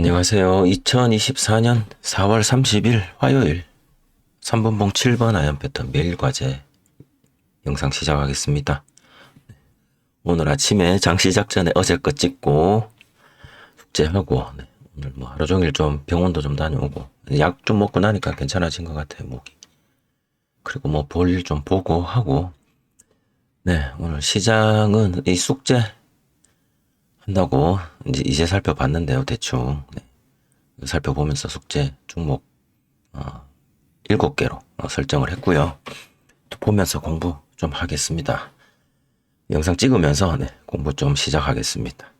안녕하세요. 2024년 4월 30일 화요일 3분봉 7번 아연 패턴 매일 과제 영상 시작하겠습니다. 오늘 아침에 장 시작 전에 어제 거 찍고 숙제하고 오늘 뭐 하루 종일 좀 병원도 좀 다녀오고 약 좀 먹고 나니까 괜찮아진 것 같아요, 목이. 그리고 뭐 볼 일 좀 보고 하고 오늘 시장은 이 숙제 한다고 이제 살펴봤는데요, 대충. 살펴보면서 숙제 종목 7개로 설정을 했고요. 또 보면서 공부 좀 하겠습니다. 영상 찍으면서 공부 좀 시작하겠습니다.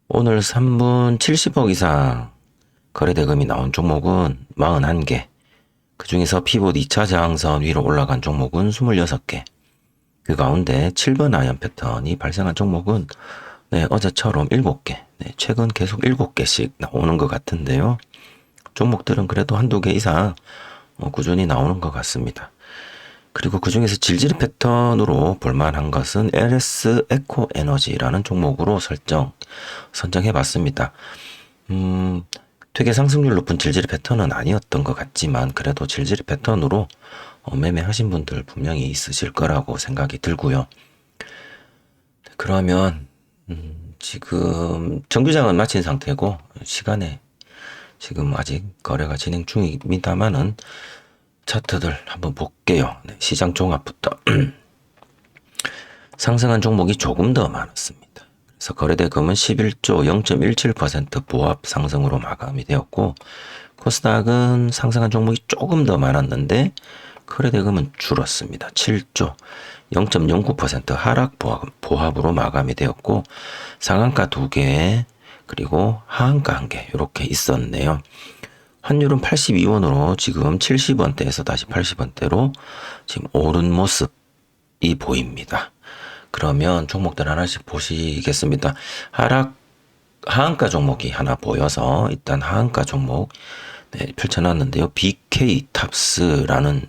오늘 3분 70억 이상 거래대금이 나온 종목은 41개. 그 중에서 피봇 2차 저항선 위로 올라간 종목은 26개. 그 가운데 7번 아이언 패턴이 발생한 종목은 어제처럼 7개. 최근 계속 7개씩 나오는 것 같은데요. 종목들은 그래도 한두 개 이상 꾸준히 나오는 것 같습니다. 그리고 그 중에서 질질 패턴으로 볼만한 것은 LS 에코 에너지라는 종목으로 선정해 봤습니다. 되게 상승률 높은 질질 패턴은 아니었던 것 같지만 그래도 질질 패턴으로 매매하신 분들 분명히 있으실 거라고 생각이 들고요. 그러면 지금 정규장은 마친 상태고 시간에 지금 아직 거래가 진행 중입니다만은 차트들 한번 볼게요. 시장 종합부터 상승한 종목이 조금 더 많았습니다. 그래서 거래대금은 11조 0.17% 보합 상승으로 마감이 되었고 코스닥은 상승한 종목이 조금 더 많았는데 거래대금은 줄었습니다. 7조 0.09% 하락 보합으로 마감이 되었고 상한가 2개 그리고 하한가 1개 이렇게 있었네요. 환율은 82원으로 지금 70원대에서 다시 80원대로 지금 오른 모습이 보입니다. 그러면 종목들 하나씩 보시겠습니다. 하한가 종목이 하나 보여서 일단 하한가 종목 펼쳐놨는데요. BK탑스라는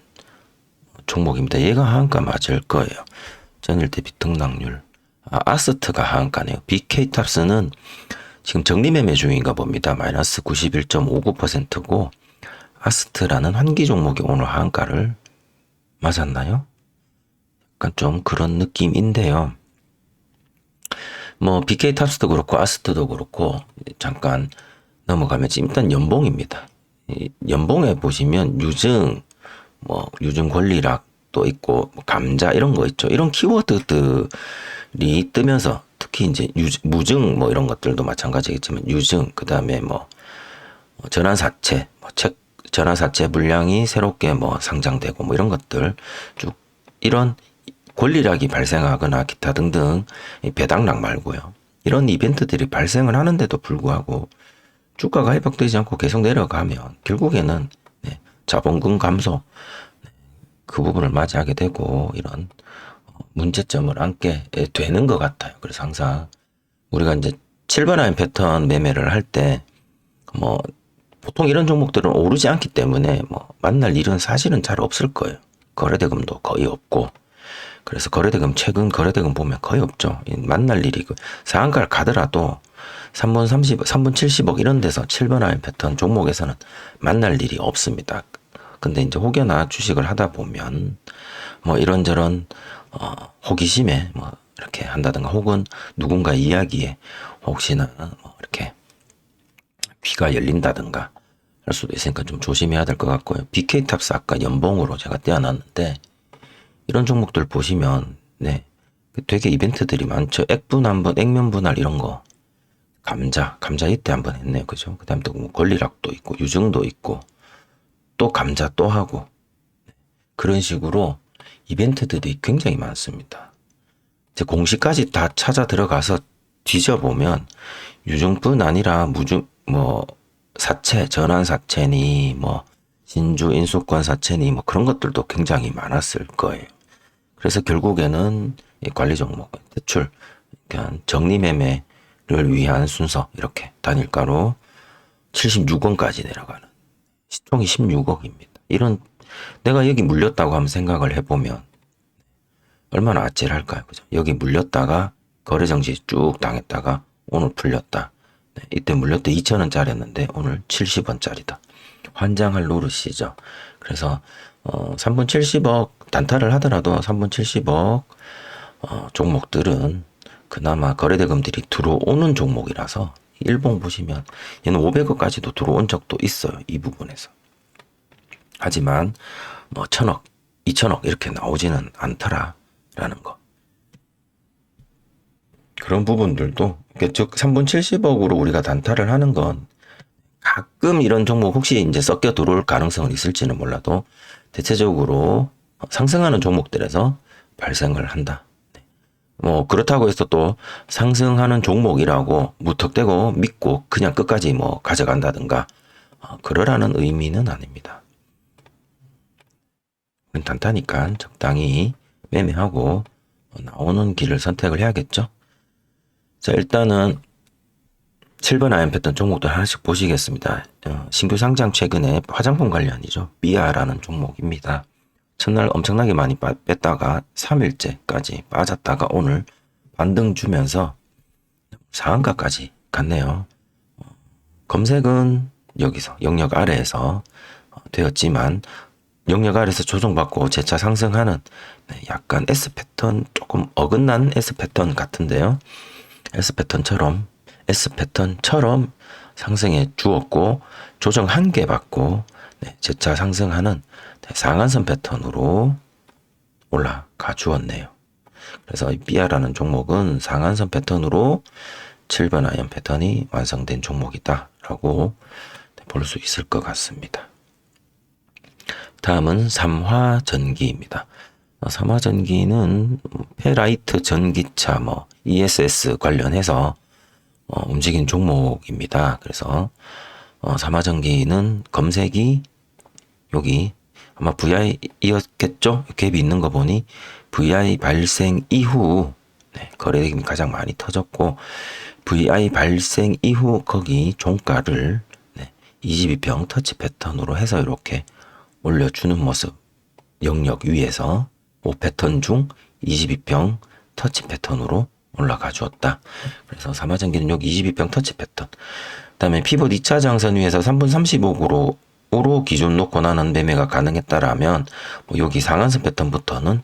종목입니다. 얘가 하한가 맞을 거예요. 전일 대비 등락률. 아스트가 하한가네요. BK탑스는 지금 정리매매 중인가 봅니다. 마이너스 91.59%고 아스트라는 환기 종목이 오늘 하한가를 맞았나요? 약간 좀 그런 느낌인데요. 뭐 BK탑스도 그렇고 아스트도 그렇고 잠깐 넘어가면 지금 일단 연봉입니다. 연봉에 보시면 유증 권리락도 있고 감자 이런 거 있죠. 이런 키워드들이 뜨면서 특히 이제 무증 뭐 이런 것들도 마찬가지겠지만 유증 그다음에 뭐 전환사채 전환사채 물량이 새롭게 뭐 상장되고 뭐 이런 것들 쭉 이런 권리락이 발생하거나 기타 등등 배당락 말고요. 이런 이벤트들이 발생을 하는데도 불구하고 주가가 회복되지 않고 계속 내려가면 결국에는 자본금 감소 그 부분을 맞이하게 되고 이런 문제점을 안게 되는 것 같아요. 그래서 항상 우리가 이제 7번 라인 패턴 매매를 할 때 뭐 보통 이런 종목들은 오르지 않기 때문에 뭐 만날 일은 사실은 잘 없을 거예요. 거래대금도 거의 없고 그래서 최근 거래대금 보면 거의 없죠. 만날 일이 상한가를 가더라도 3분 70억 이런 데서 7번 라인 패턴 종목에서는 만날 일이 없습니다. 근데 이제 혹여나 주식을 하다 보면 뭐 이런저런 호기심에 뭐 이렇게 한다든가 혹은 누군가 이야기에 혹시나 뭐 이렇게 귀가 열린다든가 할 수도 있으니까 좀 조심해야 될 것 같고요. BK탑스 아까 연봉으로 제가 떼어놨는데 이런 종목들 보시면 되게 이벤트들이 많죠. 액면 분할 이런 거 감자 이때 한번 했네요. 그죠? 그 다음에 또 뭐 권리락도 있고 유증도 있고 또 감자 또 하고 그런 식으로 이벤트들이 굉장히 많습니다. 이제 공시까지 다 찾아 들어가서 뒤져보면 유증뿐 아니라 사채, 전환 사채니 진주 인수권 사채니 그런 것들도 굉장히 많았을 거예요. 그래서 결국에는 관리 종목 대출 그러니까 정리 매매를 위한 순서 이렇게 단일가로 76원까지 내려가는 시총이 16억입니다. 이런 내가 여기 물렸다고 한번 생각을 해보면 얼마나 아찔할까요? 그죠? 여기 물렸다가 거래 정지 쭉 당했다가 오늘 풀렸다. 네, 이때 물렸 때 2,000원짜리였는데 오늘 70원짜리다. 환장할 노릇이죠. 그래서 3분 70억 단타를 하더라도 3분 70억 종목들은 그나마 거래대금들이 들어오는 종목이라서 일봉 보시면 얘는 500억까지도 들어온 적도 있어요. 이 부분에서. 하지만 뭐 1,000억, 2,000억 이렇게 나오지는 않더라라는 거. 그런 부분들도 즉 3분 70억으로 우리가 단타를 하는 건 가끔 이런 종목 혹시 이제 섞여 들어올 가능성은 있을지는 몰라도 대체적으로 상승하는 종목들에서 발생을 한다. 뭐 그렇다고 해서 또 상승하는 종목이라고 무턱대고 믿고 그냥 끝까지 뭐 가져간다든가 그러라는 의미는 아닙니다. 단타니까 적당히 매매하고 나오는 길을 선택을 해야겠죠. 자, 일단은 7번 아이언 패턴 종목들 하나씩 보시겠습니다. 신규 상장 최근에 화장품 관련이죠. 삐아라는 종목입니다. 첫날 엄청나게 많이 뺐다가 3일째까지 빠졌다가 오늘 반등 주면서 상한가까지 갔네요. 검색은 여기서 영역 아래에서 되었지만 영역 아래에서 조정받고 재차 상승하는 약간 S 패턴 조금 어긋난 S 패턴 같은데요. S 패턴처럼 상승해 주었고 조정 한 개 받고 재차 상승하는 상한선 패턴으로 올라가 주었네요. 그래서 이 삐아라는 종목은 상한선 패턴으로 7번 아이언 패턴이 완성된 종목이다라고 볼 수 있을 것 같습니다. 다음은 삼화전기입니다. 삼화전기는 페라이트 전기차 뭐 ESS 관련해서 움직인 종목입니다. 그래서 삼화전기는 검색이 여기 아마 VI였겠죠? 갭이 있는 거 보니 VI 발생 이후 거래대금이 가장 많이 터졌고 VI 발생 이후 거기 종가를 22평 터치 패턴으로 해서 이렇게 올려주는 모습 영역 위에서 5패턴 중 22평 터치 패턴으로 올라가 주었다. 그래서 삼화전기는 여기 22평 터치 패턴. 그 다음에 피봇 2차 장선 위에서 3분 35으로 기준 놓고 나는 매매가 가능했다라면 뭐 여기 상한선 패턴부터는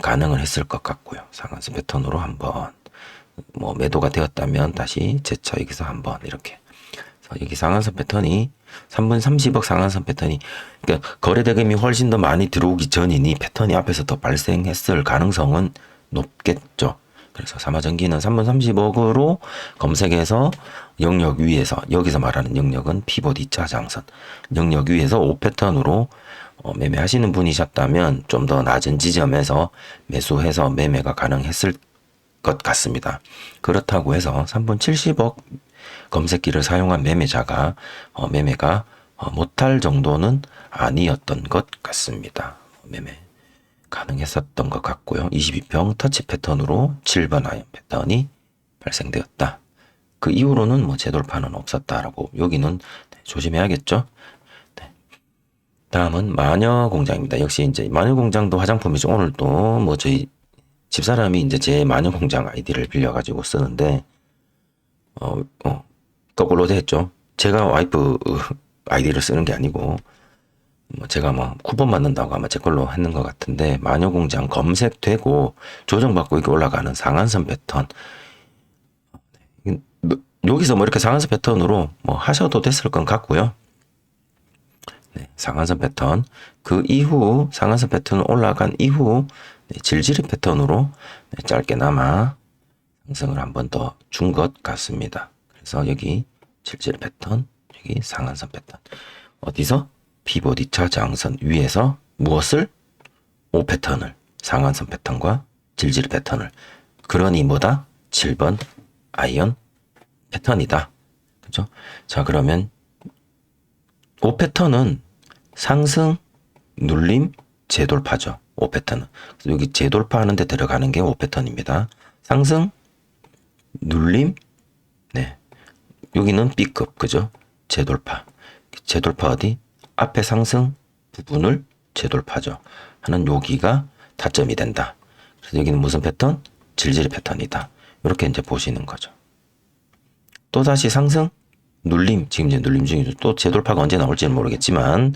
가능을 했을 것 같고요. 상한선 패턴으로 한번 뭐 매도가 되었다면 다시 재차 여기서 한번 이렇게 여기 상한선 패턴이 3분 30억 상한선 패턴이 그러니까 거래대금이 훨씬 더 많이 들어오기 전이니 패턴이 앞에서 더 발생했을 가능성은 높겠죠. 그래서 삼화전기는 3분 30억으로 검색해서 영역 위에서 여기서 말하는 영역은 피봇 2차 장선 영역 위에서 5패턴으로 매매하시는 분이셨다면 좀 더 낮은 지점에서 매수해서 매매가 가능했을 것 같습니다. 그렇다고 해서 3분 70억 검색기를 사용한 매매자가 매매가 못할 정도는 아니었던 것 같습니다. 매매 가능했었던 것 같고요. 22평 터치 패턴으로 7번 아이언 패턴이 발생되었다. 그 이후로는 뭐 재돌파는 없었다라고 여기는 조심해야겠죠. 네. 다음은 마녀공장입니다. 역시 이제 마녀공장도 화장품이죠. 오늘도 뭐 저희 집사람이 이제 제 마녀공장 아이디를 빌려가지고 쓰는데 거꾸로 됐죠. 제가 와이프 아이디를 쓰는 게 아니고 뭐 제가 뭐 쿠폰 받는다고 아마 제 걸로 했는 것 같은데 마녀공장 검색되고 조정받고 이렇게 올라가는 상한선 패턴 여기서 뭐 이렇게 상한선 패턴으로 뭐 하셔도 됐을 것 같고요. 상한선 패턴 그 이후 상한선 패턴 올라간 이후 질질이 패턴으로 짧게나마 상승을 한 번 더 준 것 같습니다. 그래서 여기 질질 패턴 여기 상한선 패턴 어디서 피봇 2차 장선 위에서 무엇을 5패턴을 상한선 패턴과 질질 패턴을 그러니 뭐다 7번 아이언 패턴이다. 그죠? 자 그러면 5패턴은 상승 눌림 재돌파죠. 5패턴은 여기 재돌파하는 데 들어가는 게 5패턴입니다. 상승 눌림 여기는 B급 그죠? 재돌파 어디? 앞에 상승 부분을 재돌파죠. 하는 여기가 타점이 된다. 그래서 여기는 무슨 패턴? 질질 패턴이다. 이렇게 이제 보시는 거죠. 또다시 상승, 눌림, 지금 이제 눌림 중이죠. 또 재돌파가 언제 나올지는 모르겠지만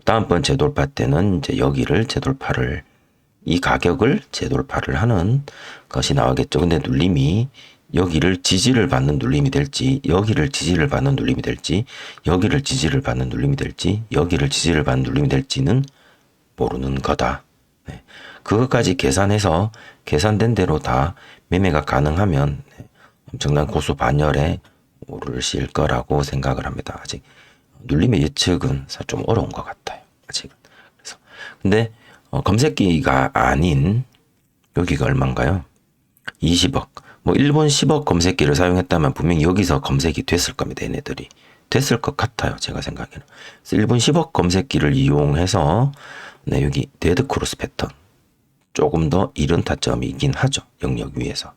다음번 재돌파 때는 이제 여기를 재돌파를, 이 가격을 재돌파를 하는 것이 나오겠죠. 근데 눌림이 여기를 지지를 받는 눌림이 될지, 여기를 지지를 받는 눌림이 될지, 여기를 지지를 받는 눌림이 될지, 여기를 지지를 받는 눌림이 될지는 모르는 거다. 네. 그것까지 계산해서 계산된 대로 다 매매가 가능하면 엄청난 고수 반열에 오르실 거라고 생각을 합니다. 아직 눌림의 예측은 좀 어려운 것 같아요. 아직은. 그래서 근데 검색기가 아닌 여기가 얼마인가요? 20억. 뭐 일본 10억 검색기를 사용했다면 분명히 여기서 검색이 됐을 겁니다. 얘네들이. 됐을 것 같아요. 제가 생각에는. 그래서 일본 10억 검색기를 이용해서 네, 여기 데드 크로스 패턴. 조금 더 이른 타점이긴 하죠. 영역 위에서.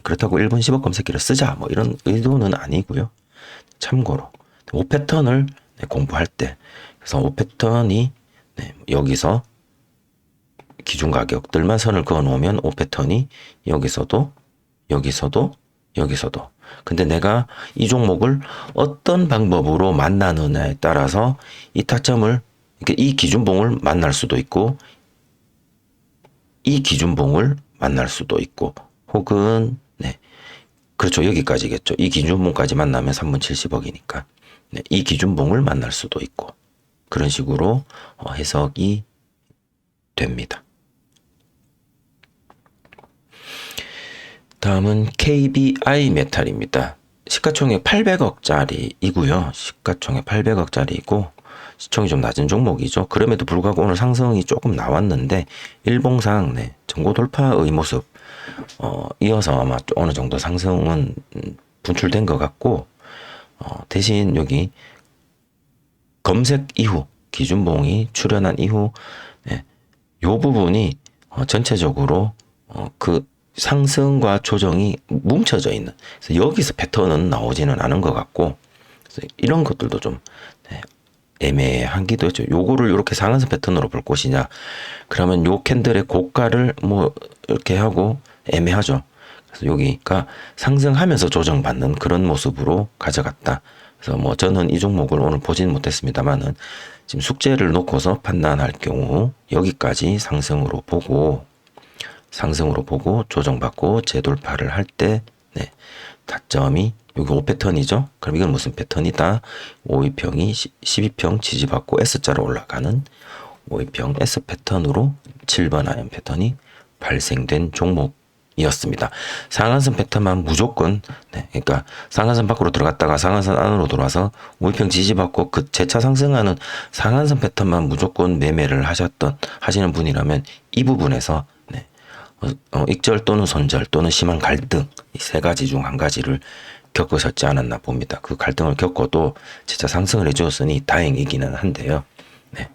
그렇다고 일본 10억 검색기를 쓰자 뭐 이런 의도는 아니고요. 참고로 5패턴을 공부할 때, 그래서 5패턴이 여기서 기준 가격들만 선을 그어 놓으면 5패턴이 여기서도 여기서도 여기서도, 근데 내가 이 종목을 어떤 방법으로 만나느냐에 따라서 이 타점을, 이 기준봉을 만날 수도 있고 이 기준봉을 만날 수도 있고, 혹은 네, 그렇죠, 여기까지겠죠. 이 기준봉까지 만나면 3분 70억이니까 네, 이 기준봉을 만날 수도 있고, 그런 식으로 해석이 됩니다. 다음은 KBI 메탈입니다. 시가총액 800억짜리이고요. 시가총액 800억짜리이고 시총이 좀 낮은 종목이죠. 그럼에도 불구하고 오늘 상승이 조금 나왔는데 일봉상 네, 전고 돌파의 모습 이어서 아마 어느 정도 상승은 분출된 것 같고, 대신 여기 검색 이후 기준봉이 출현한 이후 네, 요 부분이 전체적으로 그 상승과 조정이 뭉쳐져 있는, 그래서 여기서 패턴은 나오지는 않은 것 같고, 그래서 이런 것들도 좀 네, 애매하기도 했죠. 요거를 이렇게 상한선 패턴으로 볼 것이냐, 그러면 요 캔들의 고가를 뭐 이렇게 하고 애매하죠. 그래서 여기가 상승하면서 조정받는 그런 모습으로 가져갔다. 그래서 뭐 저는 이 종목을 오늘 보지는 못했습니다만은 지금 숙제를 놓고서 판단할 경우 여기까지 상승으로 보고 조정받고 재돌파를 할 때 네, 타점이 여기 5패턴이죠. 그럼 이건 무슨 패턴이다? 5위평이 12평 지지받고 S자로 올라가는 5위평 S 패턴으로 7번 아이언 패턴이 발생된 종목이었습니다. 상한선 패턴만 무조건 네, 그러니까 상한선 밖으로 들어갔다가 상한선 안으로 들어와서 5위평 지지받고 그 재차 상승하는 상한선 패턴만 무조건 매매를 하시는 분이라면 이 부분에서 네, 익절 또는 손절 또는 심한 갈등, 이 세 가지 중 한 가지를 겪으셨지 않았나 봅니다. 그 갈등을 겪어도 진짜 상승을 해주었으니 다행이기는 한데요. 네,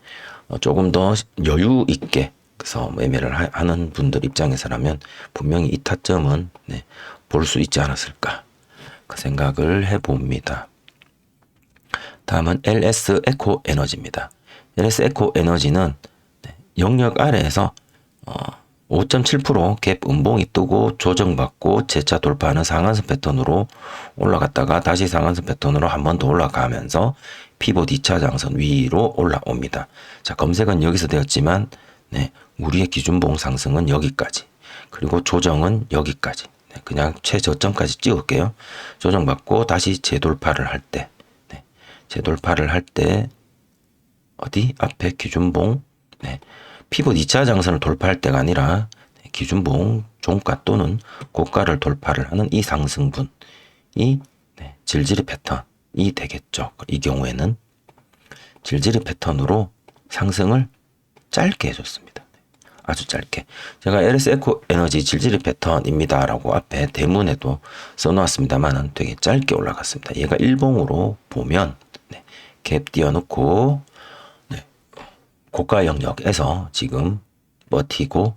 조금 더 여유 있게 그래서 매매를 하는 분들 입장에서라면 분명히 이 타점은 네, 볼 수 있지 않았을까 그 생각을 해봅니다. 다음은 LS 에코 에너지입니다. LS 에코 에너지는 네, 영역 아래에서 5.7% 갭 음봉이 뜨고 조정받고 재차 돌파하는 상한선 패턴으로 올라갔다가 다시 상한선 패턴으로 한 번 더 올라가면서 피봇 2차 장선 위로 올라옵니다. 자, 검색은 여기서 되었지만 네, 우리의 기준봉 상승은 여기까지, 그리고 조정은 여기까지. 네, 그냥 최저점까지 찍을게요. 조정받고 다시 재돌파를 할 때, 네, 재돌파를 할 때 어디 앞에 기준봉 네, 피봇 2차 장선을 돌파할 때가 아니라 기준봉 종가 또는 고가를 돌파를 하는 이 상승분이 네, 질질의 패턴이 되겠죠. 이 경우에는 질질의 패턴으로 상승을 짧게 해줬습니다. 아주 짧게. 제가 LS 에코 에너지 질질의 패턴입니다 라고 앞에 대문에도 써놓았습니다만 되게 짧게 올라갔습니다. 얘가 일봉으로 보면 네, 갭 띄워놓고 고가 영역에서 지금 버티고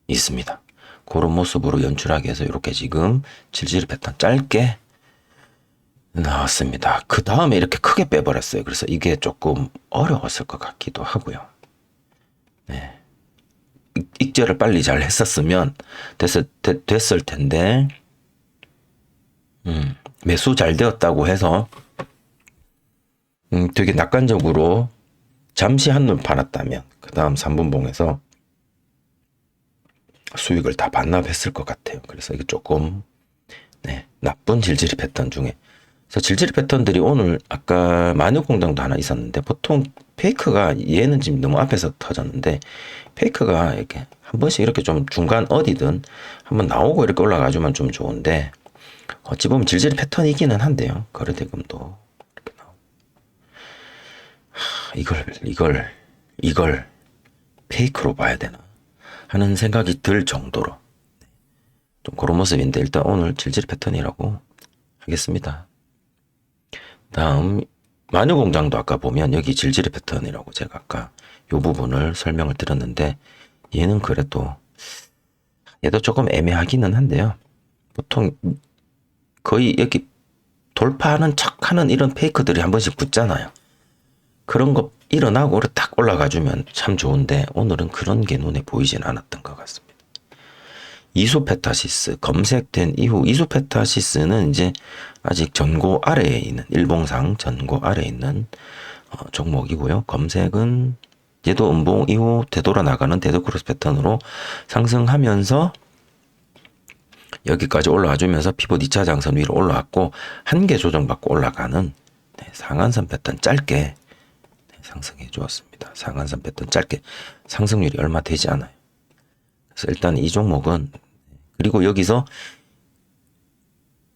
있습니다. 그런 모습으로 연출하기 위해서 이렇게 지금 질질 패턴 짧게 나왔습니다. 그 다음에 이렇게 크게 빼버렸어요. 그래서 이게 조금 어려웠을 것 같기도 하고요. 네. 익절을 빨리 잘 했었으면 됐을 텐데 매수 잘 되었다고 해서 되게 낙관적으로 잠시 한눈 팔았다면 그 다음 3분봉에서 수익을 다 반납했을 것 같아요. 그래서 이게 조금 나쁜 질질이 패턴 중에, 그래서 질질이 패턴들이 오늘 아까 마녀공장도 하나 있었는데, 보통 페이크가, 얘는 지금 너무 앞에서 터졌는데 페이크가 이렇게 한 번씩 이렇게 좀 중간 어디든 한번 나오고 이렇게 올라가주면 좀 좋은데, 어찌 보면 질질 패턴이기는 한데요. 거래대금도 이렇게 나오고. 이걸 페이크로 봐야 되나 하는 생각이 들 정도로 좀 그런 모습인데, 일단 오늘 질질 패턴이라고 하겠습니다. 다음 마녀공장도 아까 보면 여기 질질 패턴이라고 제가 아까 요 부분을 설명을 드렸는데, 얘는 그래도 얘도 조금 애매하기는 한데요. 보통 거의 여기 돌파하는 척하는 이런 페이크들이 한 번씩 붙잖아요. 그런 거 일어나고 딱 올라가주면 참 좋은데, 오늘은 그런 게 눈에 보이진 않았던 것 같습니다. 이수페타시스 검색된 이후, 이수페타시스는 이제 아직 전고 아래에 있는, 일봉상 전고 아래에 있는 종목이고요. 검색은 얘도 음봉 이후 되돌아 나가는 데드크로스 패턴으로 상승하면서 여기까지 올라와 주면서 피봇 2차 장선 위로 올라왔고, 한계 조정받고 올라가는 상한선 패턴 짧게 상승해 주었습니다. 상한선 패턴 짧게, 상승률이 얼마 되지 않아요. 그래서 일단 이 종목은, 그리고 여기서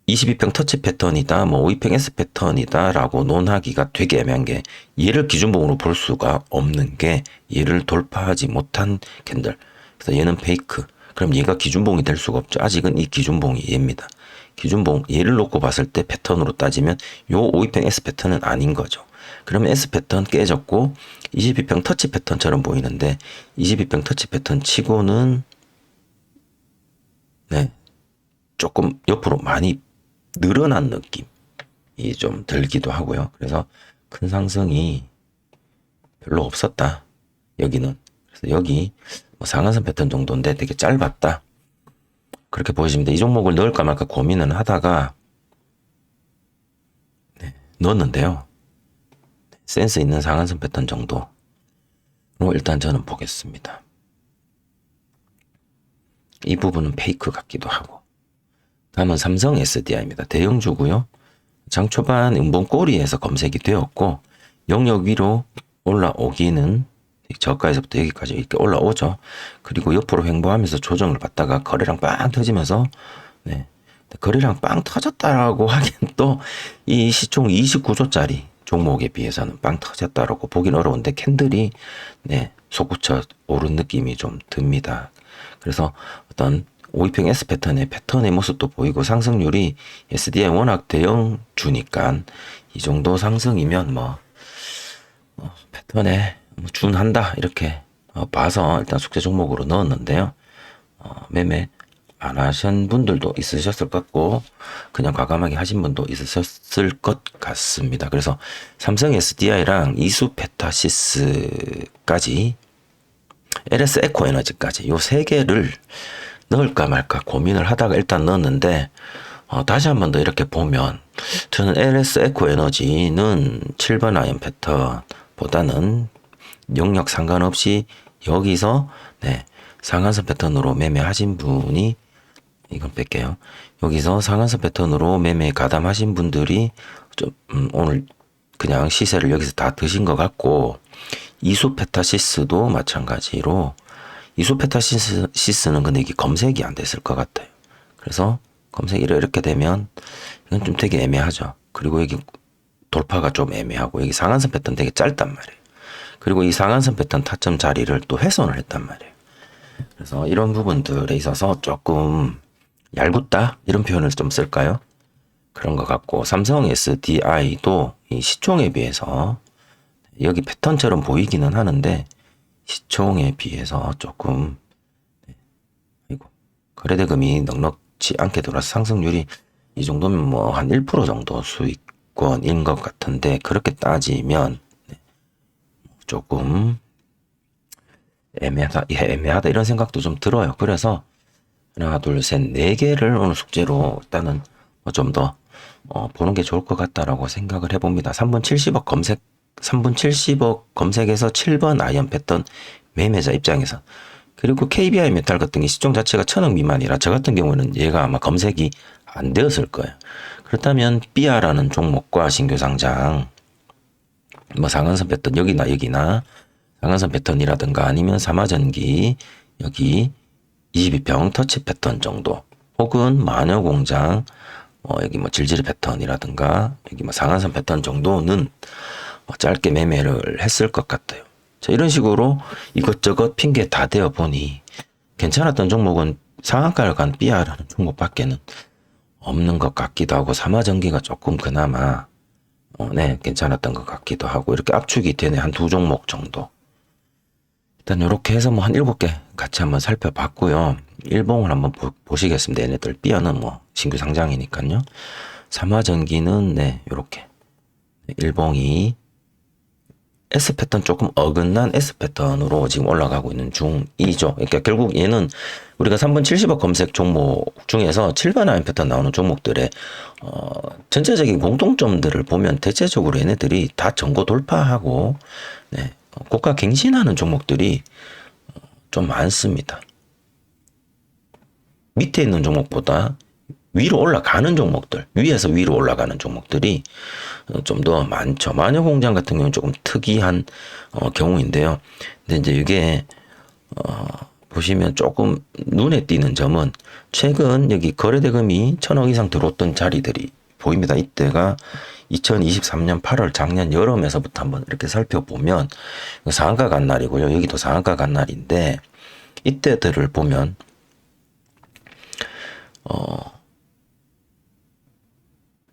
22평 터치 패턴이다, 뭐 52평 S 패턴이다 라고 논하기가 되게 애매한 게, 얘를 기준봉으로 볼 수가 없는 게 얘를 돌파하지 못한 캔들. 그래서 얘는 페이크. 그럼 얘가 기준봉이 될 수가 없죠. 아직은 이 기준봉이 얘입니다. 기준봉, 얘를 놓고 봤을 때 패턴으로 따지면 요 52평 S 패턴은 아닌 거죠. 그러면 S 패턴 깨졌고 22평 터치 패턴처럼 보이는데, 22평 터치 패턴 치고는 조금 옆으로 많이 늘어난 느낌이 좀 들기도 하고요. 그래서 큰 상승이 별로 없었다, 여기는. 그래서 여기 뭐 상한선 패턴 정도인데 되게 짧았다, 그렇게 보여집니다. 이 종목을 넣을까 말까 고민을 하다가 넣었는데요. 센스 있는 상한선 패턴 정도로 일단 저는 보겠습니다. 이 부분은 페이크 같기도 하고. 다음은 삼성 SDI입니다. 대형주고요. 장 초반 음봉 꼬리에서 검색이 되었고, 영역 위로 올라오기는 저가에서부터 여기까지 이렇게 올라오죠. 그리고 옆으로 횡보하면서 조정을 받다가 거래량 빵 터지면서, 거래량 빵 터졌다라고 하기엔 또 이 시총 29조짜리 종목에 비해서는 빵 터졌다라고 보긴 어려운데, 캔들이 솟구쳐 오른 느낌이 좀 듭니다. 그래서 어떤 52평 S 패턴의 모습도 보이고, 상승률이 SDI 워낙 대형주니까 이 정도 상승이면 패턴에 준한다 이렇게 봐서 일단 숙제 종목으로 넣었는데요. 매매 안 하신 분들도 있으셨을 것 같고, 그냥 과감하게 하신 분도 있으셨을 것 같습니다. 그래서 삼성 SDI랑 이수페타시스까지, LS 에코 에너지까지 요 세 개를 넣을까 말까 고민을 하다가 일단 넣었는데, 다시 한 번 더 이렇게 보면 저는 LS 에코 에너지는 7번 아이언 패턴보다는 영역 상관없이 여기서 상한선 패턴으로 매매하신 분이, 이건 뺄게요. 여기서 상한선 패턴으로 매매 가담하신 분들이 좀 오늘 그냥 시세를 여기서 다 드신 것 같고, 이수페타시스도 마찬가지로, 이수페타시스는 근데 이게 검색이 안 됐을 것 같아요. 그래서 검색이 이렇게 되면 이건 좀 되게 애매하죠. 그리고 여기 돌파가 좀 애매하고, 여기 상한선 패턴 되게 짧단 말이에요. 그리고 이 상한선 패턴 타점 자리를 또 훼손을 했단 말이에요. 그래서 이런 부분들에 있어서 조금 얄궂다 이런 표현을 좀 쓸까요? 그런 것 같고, 삼성 SDI도 이 시총에 비해서 여기 패턴처럼 보이기는 하는데, 시총에 비해서 조금 거래대금이 넉넉지 않게 들어와서 상승률이 이 정도면 뭐 한 1% 정도 수익권인 것 같은데, 그렇게 따지면 조금 애매하다 이런 생각도 좀 들어요. 그래서 하나 둘 셋 네 개를 오늘 숙제로 일단은 좀 더 보는 게 좋을 것 같다라고 생각을 해봅니다. 3분 70억 검색, 3분 70억 검색에서 7번 아이언 패턴 매매자 입장에서. 그리고 KBI 메탈 같은 게 시총 자체가 1000억 미만이라 저 같은 경우는 얘가 아마 검색이 안 되었을 거예요. 그렇다면 삐아라는 종목과 신규 상장, 뭐 상한선 패턴 여기나 상한선 패턴이라든가 아니면 삼화전기 여기 22평 터치 패턴 정도, 혹은 마녀공장 여기 뭐 질질 패턴이라든가 여기 뭐 상한선 패턴 정도는 짧게 매매를 했을 것 같아요. 자, 이런 식으로 이것저것 핑계 다 대어 보니 괜찮았던 종목은 상한가를 간 삐아라는 종목밖에는 없는 것 같기도 하고, 삼화전기가 조금 그나마 네, 괜찮았던 것 같기도 하고, 이렇게 압축이 되네. 한 두 종목 정도. 일단 이렇게 해서 뭐 한 7개 같이 한번 살펴봤고요. 일봉을 한번 보시겠습니다. 얘네들 삐어는 뭐 신규 상장이니까요. 삼화전기는 네, 요렇게 일봉이 S 패턴, 조금 어긋난 S 패턴으로 지금 올라가고 있는 중이죠. 그러니까 결국 얘는 우리가 3분 70억 검색 종목 중에서 7번 아이언 패턴 나오는 종목들의 전체적인 공통점들을 보면 대체적으로 얘네들이 다 전고 돌파하고 네, 고가 갱신하는 종목들이 좀 많습니다. 밑에 있는 종목보다 위로 올라가는 종목들, 위에서 위로 올라가는 종목들이 좀 더 많죠. 마녀공장 같은 경우는 조금 특이한 경우인데요. 근데 이제 이게 보시면 조금 눈에 띄는 점은 최근 여기 거래대금이 1000억 이상 들어왔던 자리들이 보입니다. 이때가 2023년 8월 작년 여름에서부터 한번 이렇게 살펴보면 상한가 간 날이고요. 여기도 상한가 간 날인데 이때들을 보면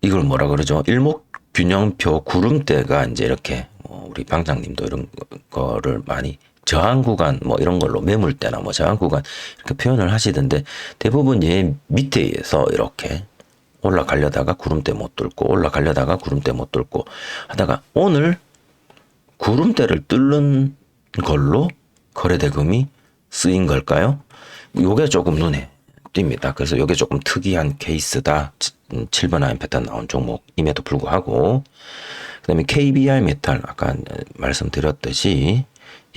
이걸 뭐라 그러죠? 일목균형표 구름대가 이제 이렇게 우리 방장님도 이런 거를 많이 저항 구간 뭐 이런 걸로 매물대나 뭐 저항 구간 이렇게 표현을 하시던데, 대부분 얘 밑에서 이렇게 올라가려다가 구름대 못 뚫고 올라가려다가 구름대 못 뚫고 하다가 오늘 구름대를 뚫는 걸로 거래대금이 쓰인 걸까요? 요게 조금 눈에 띕니다. 그래서 요게 조금 특이한 케이스다. 7번 아이언 패턴 나온 종목임에도 불구하고, 그 다음에 KBI 메탈 아까 말씀드렸듯이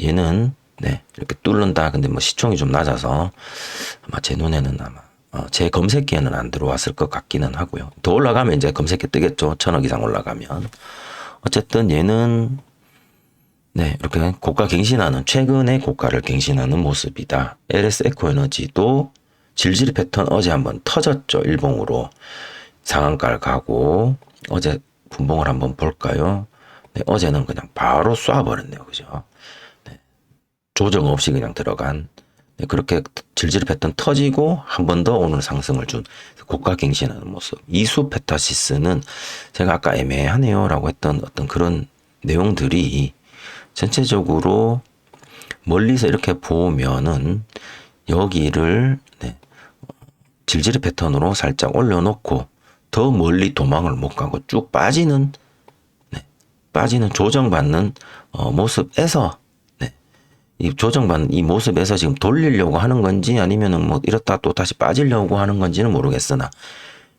얘는 네, 이렇게 뚫는다. 근데 뭐 시총이 좀 낮아서 아마 제 눈에는 아마 제 검색기에는 안 들어왔을 것 같기는 하고요. 더 올라가면 이제 검색기 뜨겠죠. 1000억 이상 올라가면. 어쨌든 얘는 네, 이렇게 고가 갱신하는, 최근에 고가를 갱신하는 모습이다. LS 에코에너지도 질질 패턴 어제 한번 터졌죠. 일봉으로 상한가를 가고, 어제 분봉을 한번 볼까요? 네, 어제는 그냥 바로 쏴버렸네요. 그죠? 네, 조정 없이 그냥 들어간, 네, 그렇게 질질 패턴 터지고 한 번 더 오늘 상승을 준 고가 갱신하는 모습. 이수 페타시스는 제가 아까 애매하네요 라고 했던 어떤 그런 내용들이 전체적으로 멀리서 이렇게 보면은 여기를 네, 질질 패턴으로 살짝 올려놓고 더 멀리 도망을 못 가고 쭉 빠지는 네, 빠지는 조정받는 모습에서 네, 이 조정받는 이 모습에서 지금 돌리려고 하는 건지 아니면은 뭐 이렇다 또 다시 빠지려고 하는 건지는 모르겠으나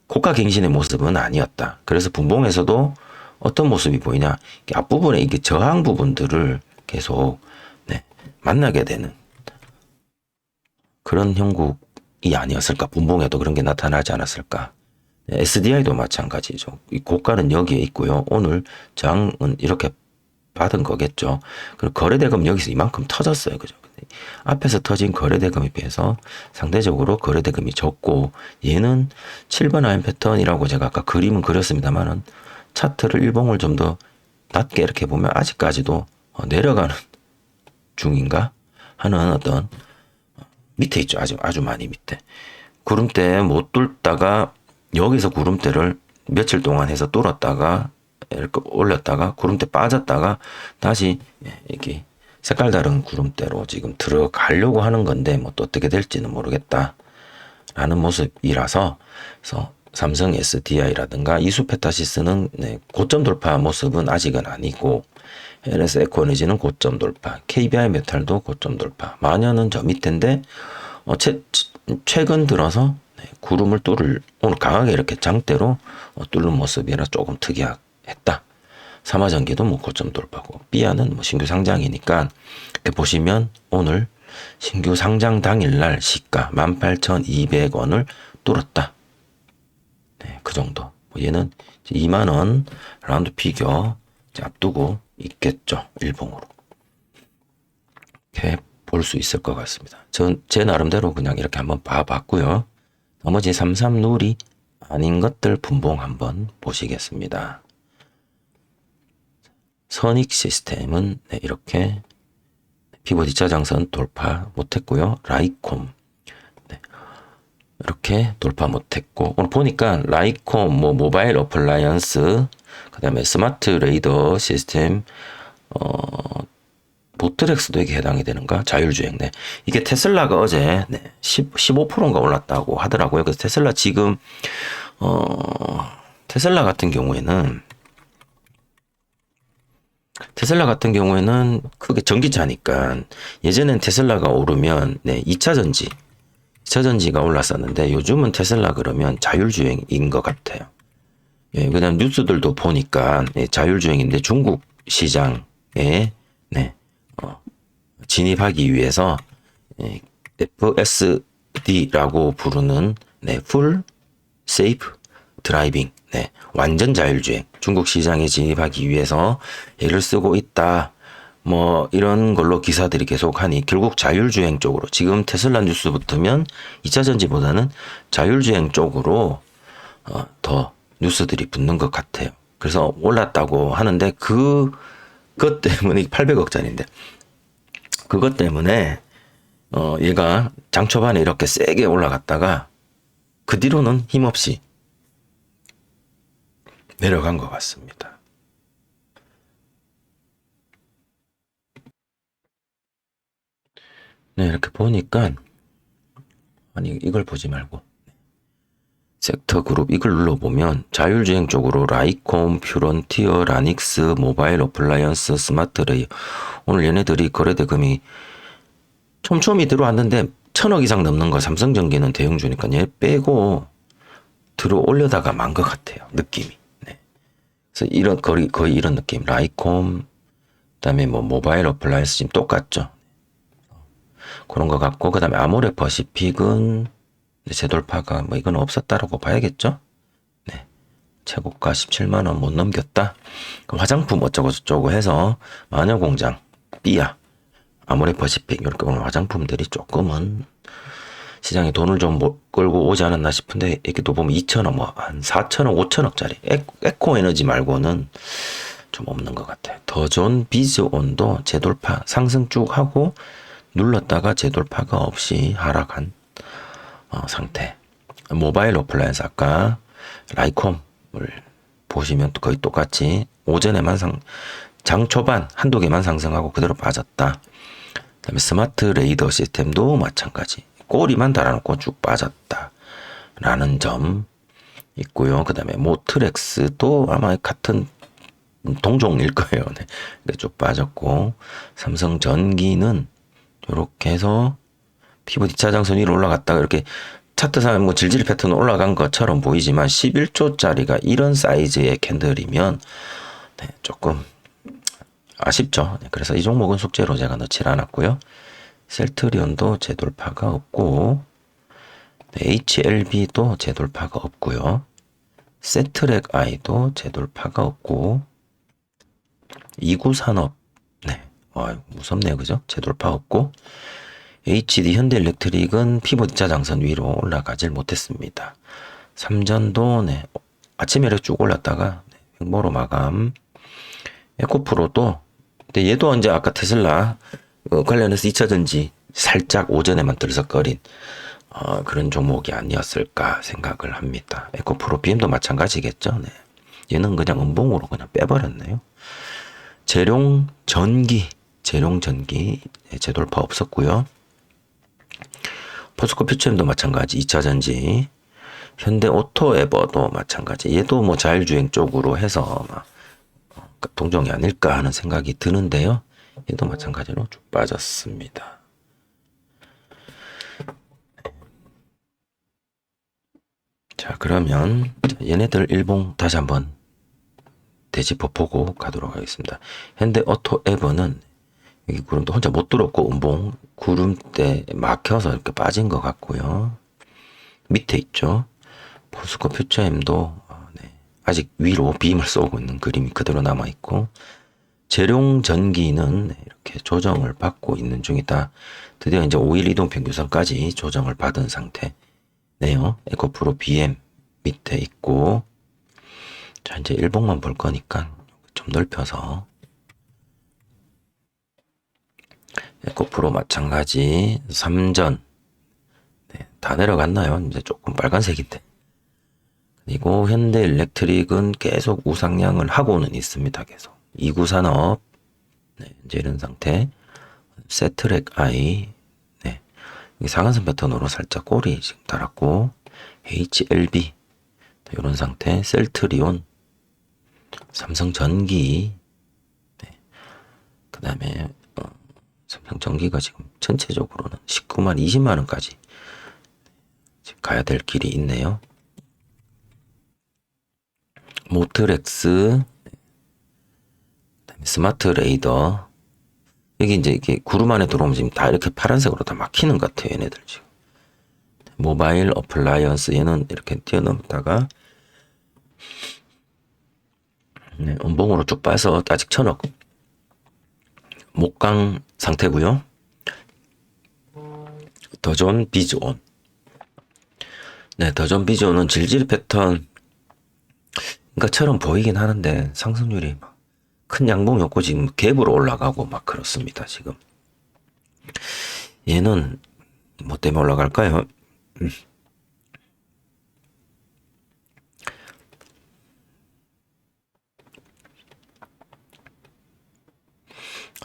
고가 갱신의 모습은 아니었다. 그래서 분봉에서도 어떤 모습이 보이냐, 앞부분에 이게 저항 부분들을 계속 네, 만나게 되는 그런 형국이 아니었을까. 분봉에도 그런 게 나타나지 않았을까. SDI도 마찬가지죠. 이 고가는 여기에 있고요. 오늘 저항은 이렇게 받은 거겠죠. 그리고 거래대금 여기서 이만큼 터졌어요. 그죠? 앞에서 터진 거래대금에 비해서 상대적으로 거래대금이 적고, 얘는 7번 아이언 패턴이라고 제가 아까 그림은 그렸습니다만은 차트를 일봉을 좀 더 낮게 이렇게 보면 아직까지도 내려가는 중인가 하는 어떤 밑에 있죠. 아주 많이 밑에. 구름대 못 뚫다가 여기서 구름대를 며칠 동안 해서 뚫었다가 이렇게 올렸다가 구름대 빠졌다가 다시 이렇게 색깔 다른 구름대로 지금 들어가려고 하는 건데 뭐 또 어떻게 될지는 모르겠다 라는 모습이라서, 그래서 삼성 SDI라든가 이수페타시스는 네, 고점 돌파 모습은 아직은 아니고, LS 에코에너지는 고점 돌파, KBI 메탈도 고점 돌파, 마녀는 저 밑인데 최근 들어서 네, 구름을 오늘 강하게 이렇게 장대로 뚫는 모습이라 조금 특이했다. 삼화전기도 뭐 고점 돌파고, 삐아는 뭐 신규 상장이니까 이렇게 보시면 오늘 신규 상장 당일날 시가 18,200원을 뚫었다. 네, 그 정도. 얘는 2만원 라운드 피겨 앞두고 있겠죠. 일봉으로. 이렇게 볼 수 있을 것 같습니다. 제 나름대로 그냥 이렇게 한번 봐봤고요. 나머지 33룰이 아닌 것들 분봉 한번 보시겠습니다. 선익 시스템은 네, 이렇게 피벗 2차 장선 돌파 못했고요. 라이콤 네, 이렇게 돌파 못했고, 오늘 보니까 라이콤 뭐 모바일 어플라이언스, 그 다음에 스마트 레이더 시스템, 보트렉스도 이게 해당이 되는가? 자율주행. 네. 이게 테슬라가 어제 15%인가 올랐다고 하더라고요. 그래서 테슬라 지금 테슬라 같은 경우에는 크게 전기차니까, 예전엔 테슬라가 오르면 2차전지가 올랐었는데 요즘은 테슬라 그러면 자율주행인 것 같아요. 예, 그다음 뉴스들도 보니까 자율주행인데 중국 시장에 진입하기 위해서 FSD라고 부르는 Full Safe Driving, 완전 자율주행, 중국 시장에 진입하기 위해서 애를 쓰고 있다. 뭐 이런 걸로 기사들이 계속 하니 결국 자율주행 쪽으로, 지금 테슬라 뉴스 붙으면 2차전지보다는 자율주행 쪽으로 더 뉴스들이 붙는 것 같아요. 그래서 올랐다고 하는데 그것 때문에 800억짜리인데 그것 때문에 얘가 장 초반에 이렇게 세게 올라갔다가 그 뒤로는 힘없이 내려간 것 같습니다. 네, 이렇게 보니까, 아니 이걸 보지 말고 섹터 그룹 이걸 눌러보면 자율주행 쪽으로 라이콤, 퓨런티어, 라닉스, 모바일 어플라이언스, 스마트레이, 오늘 얘네들이 거래대금이 촘촘히 들어왔는데 1,000억 이상 넘는 거, 삼성전기는 대형주니까 얘 빼고 들어 올려다가 만 것 같아요, 느낌이. 네. 그래서 거의 이런 느낌. 라이콤, 그다음에 뭐 모바일 어플라이언스 지금 똑같죠. 그런 것 같고, 그다음에 아모레 퍼시픽은 재돌파가 뭐 이건 없었다라고 봐야겠죠. 네. 최고가 17만원 못 넘겼다. 화장품 어쩌고 저쩌고 해서 마녀공장, 삐아, 아모레 퍼시픽, 이렇게 오늘 화장품들이 조금은 시장에 돈을 좀 끌고 오지 않았나 싶은데, 이렇게 또 보면 2천억, 뭐 한 4천억, 5천억짜리 에코에너지 말고는 좀 없는 것 같아요. 더존 비즈온도 재돌파 상승 쭉 하고 눌렀다가 재돌파가 없이 하락한 상태. 모바일 어플라이언스 아까 라이콤을 보시면 거의 똑같이 오전에만 장 초반 한두 개만 상승하고 그대로 빠졌다. 그다음에 스마트 레이더 시스템도 마찬가지. 꼬리만 달아놓고 쭉 빠졌다라는 점 있고요. 그다음에 모트렉스도 아마 같은 동종일 거예요. 네. 쭉 빠졌고, 삼성전기는 이렇게 해서 피벗 2차 장선 위로 올라갔다가 이렇게 차트상 뭐 질질 패턴 올라간 것처럼 보이지만 11조짜리가 이런 사이즈의 캔들이면 조금 아쉽죠. 그래서 이 종목은 숙제로 제가 넣질 않았고요. 셀트리온도 재돌파가 없고, HLB도 재돌파가 없고요. 세트렉 아이도 재돌파가 없고, 이구산업, 무섭네요, 그죠? 재돌파 없고, HD 현대일렉트릭은 피벗 2차 장선 위로 올라가질 못했습니다. 삼전도 아침에 이렇게 쭉 올랐다가 횡보로 마감. 에코프로도, 근데 얘도 언제 아까 테슬라 관련해서 2차전지 살짝 오전에만 들썩거린 그런 종목이 아니었을까 생각을 합니다. 에코프로 BM도 마찬가지겠죠. 네. 얘는 그냥 음봉으로 그냥 빼버렸네요. 재룡전기 재돌파 없었고요. 포스코 퓨처엠도 마찬가지 2차전지, 현대오토에버도 마찬가지. 얘도 뭐 자율주행 쪽으로 해서 동종이 아닐까 하는 생각이 드는데요. 얘도 마찬가지로 쭉 빠졌습니다. 자, 그러면 얘네들 일봉 다시 한번 되짚어 보고 가도록 하겠습니다. 현대 오토 에버는 여기 구름도 혼자 못 들었고 음봉 구름대 막혀서 이렇게 빠진 것 같고요. 밑에 있죠. 포스코 퓨처엠도 아직 위로 빔을 쏘고 있는 그림이 그대로 남아 있고, 재룡 전기는 이렇게 조정을 받고 있는 중이다. 드디어 이제 5일 이동 평균선까지 조정을 받은 상태네요. 에코프로 BM 밑에 있고, 자, 이제 일봉만 볼 거니까 좀 넓혀서, 에코프로 마찬가지 3전 다 내려갔나요? 이제 조금 빨간색인데. 그리고 현대일렉트릭은 계속 우상향을 하고는 있습니다. 계속 2구 산업 이제 이런 상태. 세트렉 아이 상한선 패턴으로 살짝 꼬리 지금 달았고, HLB 이런 상태. 셀트리온, 삼성전기, 그 다음에 삼성전기가 지금 전체적으로는 19만 20만 원까지 가야 될 길이 있네요. 모트렉스, 스마트 레이더. 여기 이제 이게 구름 안에 들어오면 지금 다 이렇게 파란색으로 다 막히는 것 같아요, 얘네들 지금. 모바일 어플라이언스, 얘는 이렇게 뛰어넘다가 음봉으로 쭉 빠서 아직 천억 목강 상태고요. 더존 비즈온. 더존 비즈온은 질질 패턴 그러니까처럼 보이긴 하는데 상승률이 막 큰 양봉이 없고 지금 갭으로 올라가고 막 그렇습니다. 지금 얘는 뭐 때문에 올라갈까요?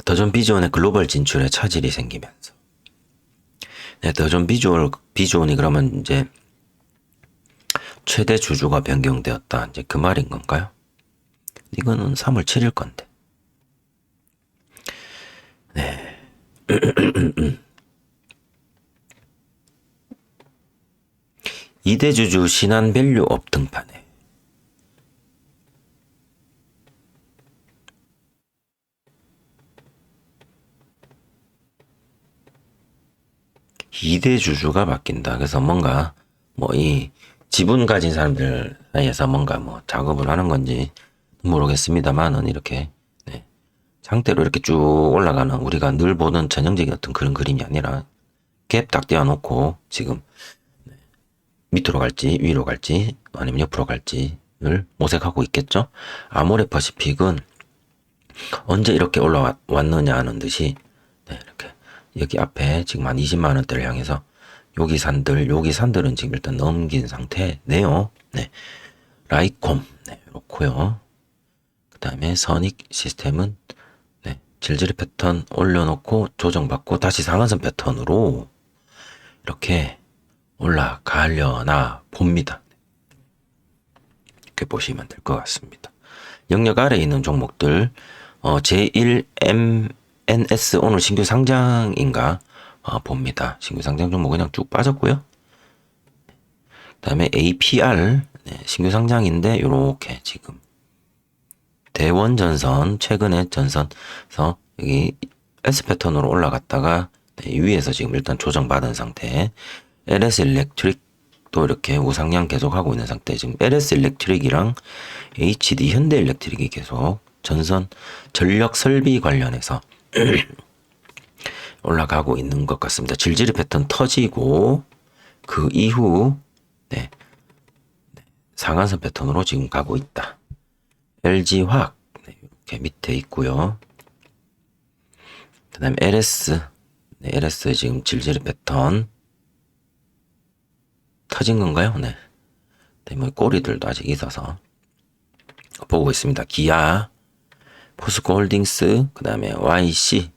더존 비즈온의 글로벌 진출에 차질이 생기면서, 더존 비즈온이 그러면 이제 최대 주주가 변경되었다, 이제 그 말인 건가요? 이거는 3월 7일 건데. 이대주주 신한밸류업 등판에 이대주주가 바뀐다. 그래서 뭔가 뭐 이 지분 가진 사람들 사이에서 뭔가 뭐 작업을 하는 건지 모르겠습니다만은 이렇게 상태로 이렇게 쭉 올라가는, 우리가 늘 보는 전형적인 어떤 그런 그림이 아니라 갭 딱 띄워놓고 지금 밑으로 갈지 위로 갈지 아니면 옆으로 갈지를 모색하고 있겠죠. 아모레퍼시픽은 언제 이렇게 올라왔느냐 하는 듯이 이렇게 여기 앞에 지금 한 20만 원대를 향해서 여기 산들은 지금 일단 넘긴 상태네요. 라이콤 이렇고요. 그 다음에 선익 시스템은 질질 패턴 올려놓고 조정받고 다시 상한선 패턴으로 이렇게 올라가려나 봅니다. 이렇게 보시면 될 것 같습니다. 영역 아래에 있는 종목들, J1MNS 오늘 신규 상장인가 봅니다. 신규 상장 종목 그냥 쭉 빠졌고요. 그 다음에 APR 신규 상장인데 이렇게 지금 대원전선, 최근에 전선에서 여기 S 패턴으로 올라갔다가 위에서 지금 일단 조정받은 상태. LS 일렉트릭도 이렇게 우상향 계속하고 있는 상태. 지금 LS 일렉트릭이랑 HD 현대 일렉트릭이 계속 전선 전력 설비 관련해서 올라가고 있는 것 같습니다. 질질 패턴 터지고 그 이후 상한선 패턴으로 지금 가고 있다. LG화학 이렇게 밑에 있고요. 그 다음에 LS LS 지금 질질 패턴 터진 건가요? 뭐 꼬리들도 아직 있어서 보고 있습니다. 기아, 포스코 홀딩스, 그 다음에 YC는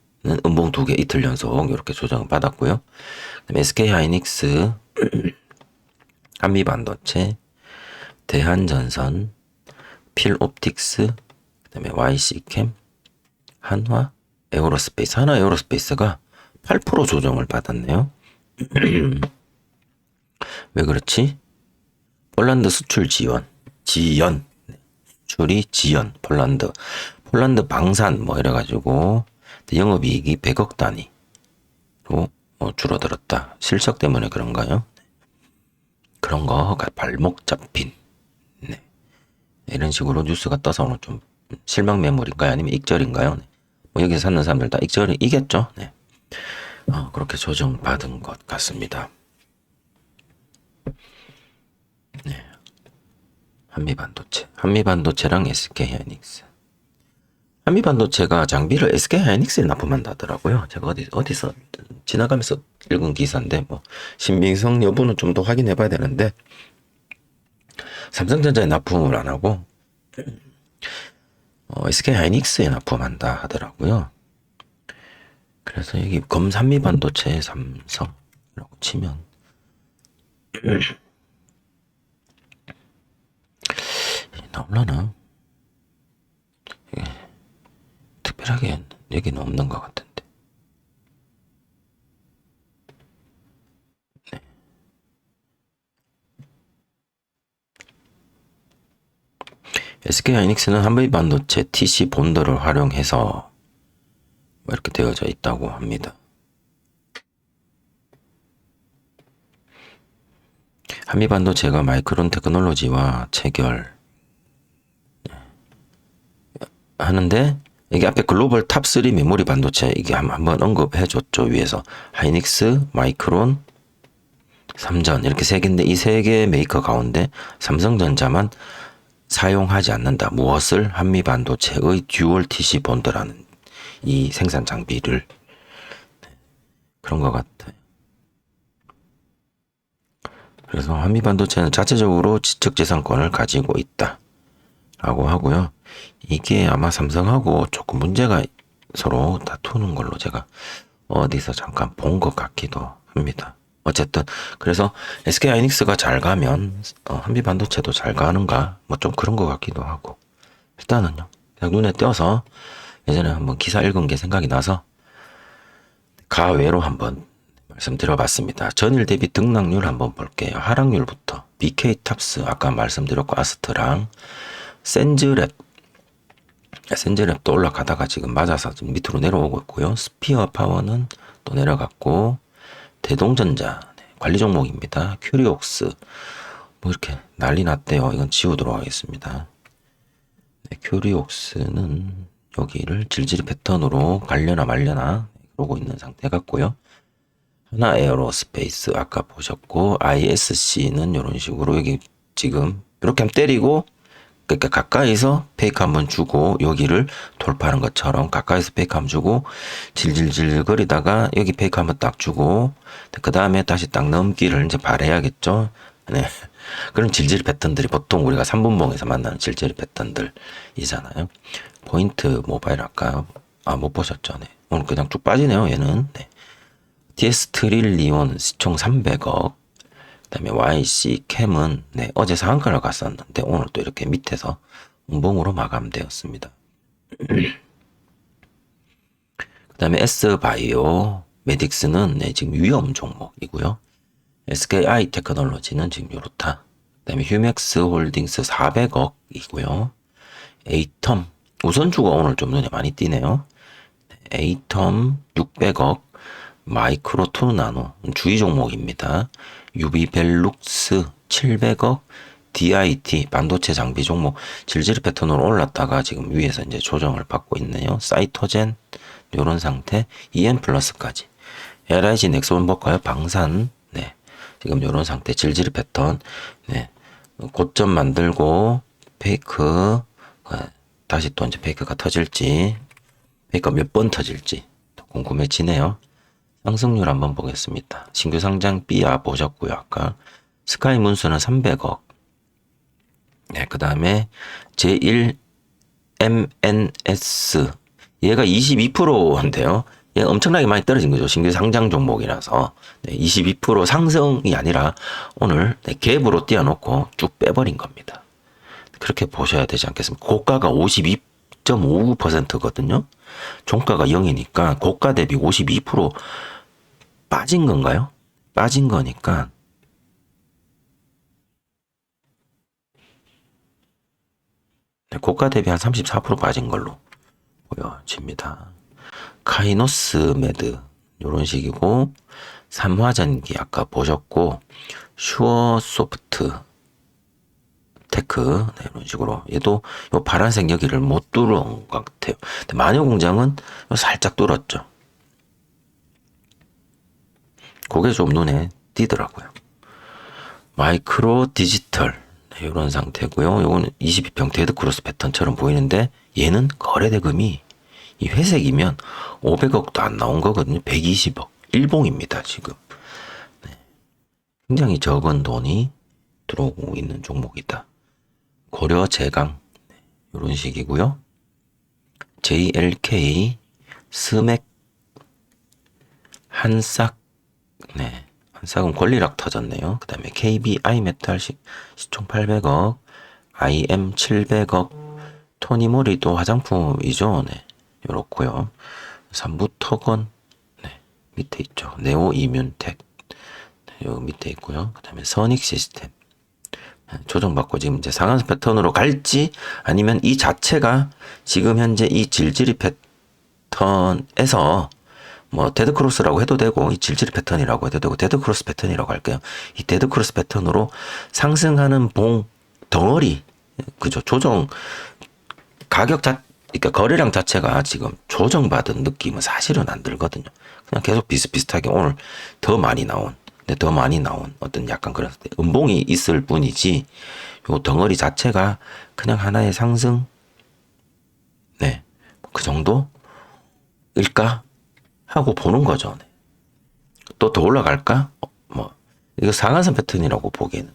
음봉 2개 이틀 연속 이렇게 조정을 받았고요. 그 다음에 SK 하이닉스, 한미반도체, 대한전선, 필옵틱스, 그 다음에 YC캠, 한화, 에어로스페이스. 한화 에어로스페이스가 8% 조정을 받았네요. 왜 그렇지? 폴란드 수출 지연, 수출이 지연, 폴란드 방산 뭐 이래가지고 영업이익이 100억 단위로 줄어들었다. 실적 때문에 그런가요? 그런 거가 발목 잡힌. 네. 이런 식으로 뉴스가 떠서 오늘 좀 실망 매물인가요? 아니면 익절인가요? 네. 뭐 여기서 사는 사람들 다 익절이겠죠. 네. 그렇게 조정받은 것 같습니다. 네. 한미반도체랑 SK하이닉스. 한미반도체가 장비를 SK하이닉스에 납품한다더라고요. 제가 어디서 지나가면서 읽은 기사인데 뭐 신빙성 여부는 좀 더 확인해 봐야 되는데 삼성전자에 납품을 안 하고 SK하이닉스에 납품한다 하더라고요. 그래서 여기 한미반도체 삼성이라고 치면 나올라나? 특별하게 얘기는 없는 것 같은데. 네. SK하이닉스는 한미반도체 TC 본드를 활용해서 이렇게 되어져 있다고 합니다. 한미반도체가 마이크론 테크놀로지와 체결 하는데 이게 앞에 글로벌 탑3 메모리 반도체 이게 한번 언급해줬죠. 위에서 하이닉스, 마이크론, 삼전 이렇게 세 개인데 이 세 개 메이커 가운데 삼성전자만 사용하지 않는다. 무엇을? 한미반도체의 듀얼 TC 본드라는 이 생산 장비를. 그런 것 같아요. 그래서 한미반도체는 자체적으로 지적재산권을 가지고 있다 라고 하고요. 이게 아마 삼성하고 조금 문제가 서로 다투는 걸로 제가 어디서 잠깐 본 것 같기도 합니다. 어쨌든 그래서 SK하이닉스가 잘 가면 한미반도체도 잘 가는가 뭐 좀 그런 것 같기도 하고 일단은요 그냥 눈에 띄어서 예전에 한번 기사 읽은 게 생각이 나서 가외로 한번 말씀드려봤습니다. 전일 대비 등락률 한번 볼게요. 하락률부터 BK탑스 아까 말씀드렸고 아스트랑 센즈랩도 올라가다가 지금 맞아서 좀 밑으로 내려오고 있고요. 스피어 파워는 또 내려갔고 대동전자 관리 종목입니다. 큐리옥스 뭐 이렇게 난리 났대요. 이건 지우도록 하겠습니다. 네, 큐리옥스는 여기를 질질 패턴으로 갈려나 말려나 그러고 있는 상태 같고요. 하나 에어로스페이스 아까 보셨고 ISC는 이런 식으로 여기 지금 이렇게 한번 때리고 그러니까 가까이서 페이크 한번 주고 여기를 돌파하는 것처럼 가까이서 페이크 한번 주고 질질질 거리다가 여기 페이크 한번 딱 주고 그 다음에 다시 딱 넘기를 이제 바라야겠죠. 네. 그런 질질 패턴들이 보통 우리가 3분봉에서 만나는 질질 패턴들이잖아요. 포인트 모바일 아까 못 보셨죠. 네. 오늘 그냥 쭉 빠지네요. 얘는. 네. TS 트릴리온 시총 300억 그다음에 YC 캠은 네, 어제 상한가를 갔었는데 오늘 또 이렇게 밑에서 운봉으로 마감되었습니다. 그다음에 S바이오 메딕스는 네, 지금 위험 종목이고요. SKI 테크놀로지는 지금 요렇다. 그다음에 휴맥스 홀딩스 400억이고요. 에이텀 우선주가 오늘 좀 눈에 많이 띄네요. 에이텀 600억 마이크로 투나노 주의 종목입니다. 유비벨룩스 700억 DIT 반도체 장비 종목 질질 패턴으로 올랐다가 지금 위에서 이제 조정을 받고 있네요. 사이토젠 요런 상태 EM 플러스까지 LIG 넥스원 볼까요? 방산 네 지금 요런 상태 질질 패턴 네 고점 만들고 페이크 다시 또 이제 페이크가 터질지 페이크가 몇 번 터질지 궁금해지네요. 상승률 한번 보겠습니다. 신규 상장 삐아 보셨고요. 아까 스카이 문수는 300억. 네, 그 다음에 제1 MNS 얘가 22%인데요. 얘가 엄청나게 많이 떨어진 거죠. 신규 상장 종목이라서 네, 22% 상승이 아니라 오늘 네, 갭으로 띄워놓고 쭉 빼버린 겁니다. 그렇게 보셔야 되지 않겠습니까? 고가가 52.59%거든요. 종가가 0이니까 고가 대비 52% 빠진 건가요? 빠진 거니까 네, 고가 대비 한 34% 빠진 걸로 보여집니다. 카이노스 매드 요런 식이고, 삼화전기 아까 보셨고, 슈어소프트 테크 네, 이런 식으로 얘도 요 파란색 여기를 못 뚫은 것 같아요. 근데 마녀공장은 살짝 뚫었죠. 그게 좀 눈에 띄더라고요. 마이크로 디지털 네, 이런 상태고요. 요거는 22평 데드크로스 패턴처럼 보이는데 얘는 거래대금이 이 회색이면 500억도 안 나온 거거든요. 120억 일봉입니다 지금. 네. 굉장히 적은 돈이 들어오고 있는 종목이다. 고려 제강 네, 이런 식이고요. JLK 스맥 한싹 네 한싹은 권리락 터졌네요. 그 다음에 KBI 메탈 시총 800억 IM 700억 토니모리도 화장품이죠. 네 요렇고요. 삼부터건 네 밑에 있죠. 네오 이뮨텍 네, 요 밑에 있고요. 그 다음에 선익 시스템 조정받고 지금 이제 상한선 패턴으로 갈지 아니면 이 자체가 지금 현재 이 질질이 패턴에서 뭐 데드크로스라고 해도 되고 이 질질 패턴이라고 해도 되고 데드크로스 패턴이라고 할게요. 이 데드크로스 패턴으로 상승하는 봉 덩어리 그죠 조정 가격 그러니까 거래량 자체가 지금 조정받은 느낌은 사실은 안 들거든요. 그냥 계속 비슷비슷하게 오늘 더 많이 나온 어떤 약간 그런 음봉이 있을 뿐이지 요 덩어리 자체가 그냥 하나의 상승 네 그 정도일까 하고 보는 거죠. 네. 또 더 올라갈까? 뭐 이거 상한선 패턴이라고 보기에는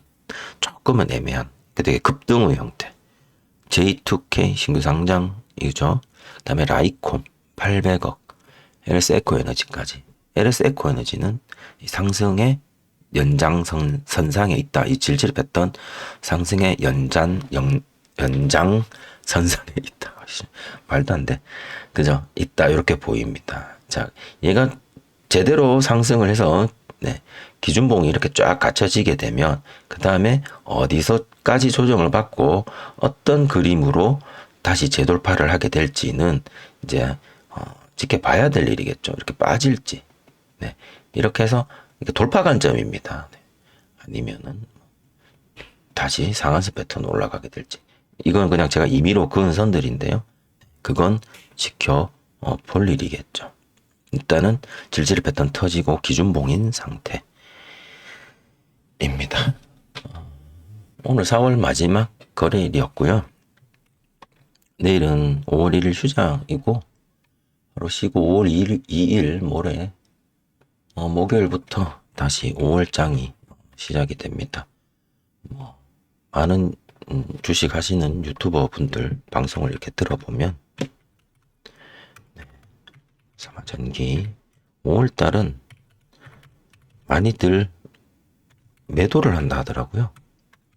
조금은 애매한 되게 급등의 형태. J2K 신규 상장이죠. 그다음에 라이콤 800억, LS 에코에너지까지. LS 에코에너지는 상승의 연장선상에 있다. 이 질질 뺐던 상승의 연장 선상에 있다. 말도 안 돼. 그죠? 있다. 이렇게 보입니다. 자, 얘가 제대로 상승을 해서 네, 기준봉이 이렇게 쫙 갖춰지게 되면 그 다음에 어디서까지 조정을 받고 어떤 그림으로 다시 재돌파를 하게 될지는 이제 지켜봐야 될 일이겠죠. 이렇게 빠질지 네, 이렇게 해서 이렇게 돌파 관점입니다. 네. 아니면은 다시 상한선 패턴 올라가게 될지 이건 그냥 제가 임의로 그은 선들인데요. 그건 지켜볼 일이겠죠. 일단은 질질 패턴 터지고 기준봉인 상태입니다. 오늘 4월 마지막 거래일이었고요. 내일은 5월 1일 휴장이고 바로 쉬고 5월 2일 모레 목요일부터 다시 5월장이 시작이 됩니다. 많은 주식 하시는 유튜버 분들 방송을 이렇게 들어보면 삼화전기 5월달은 많이들 매도를 한다 하더라고요.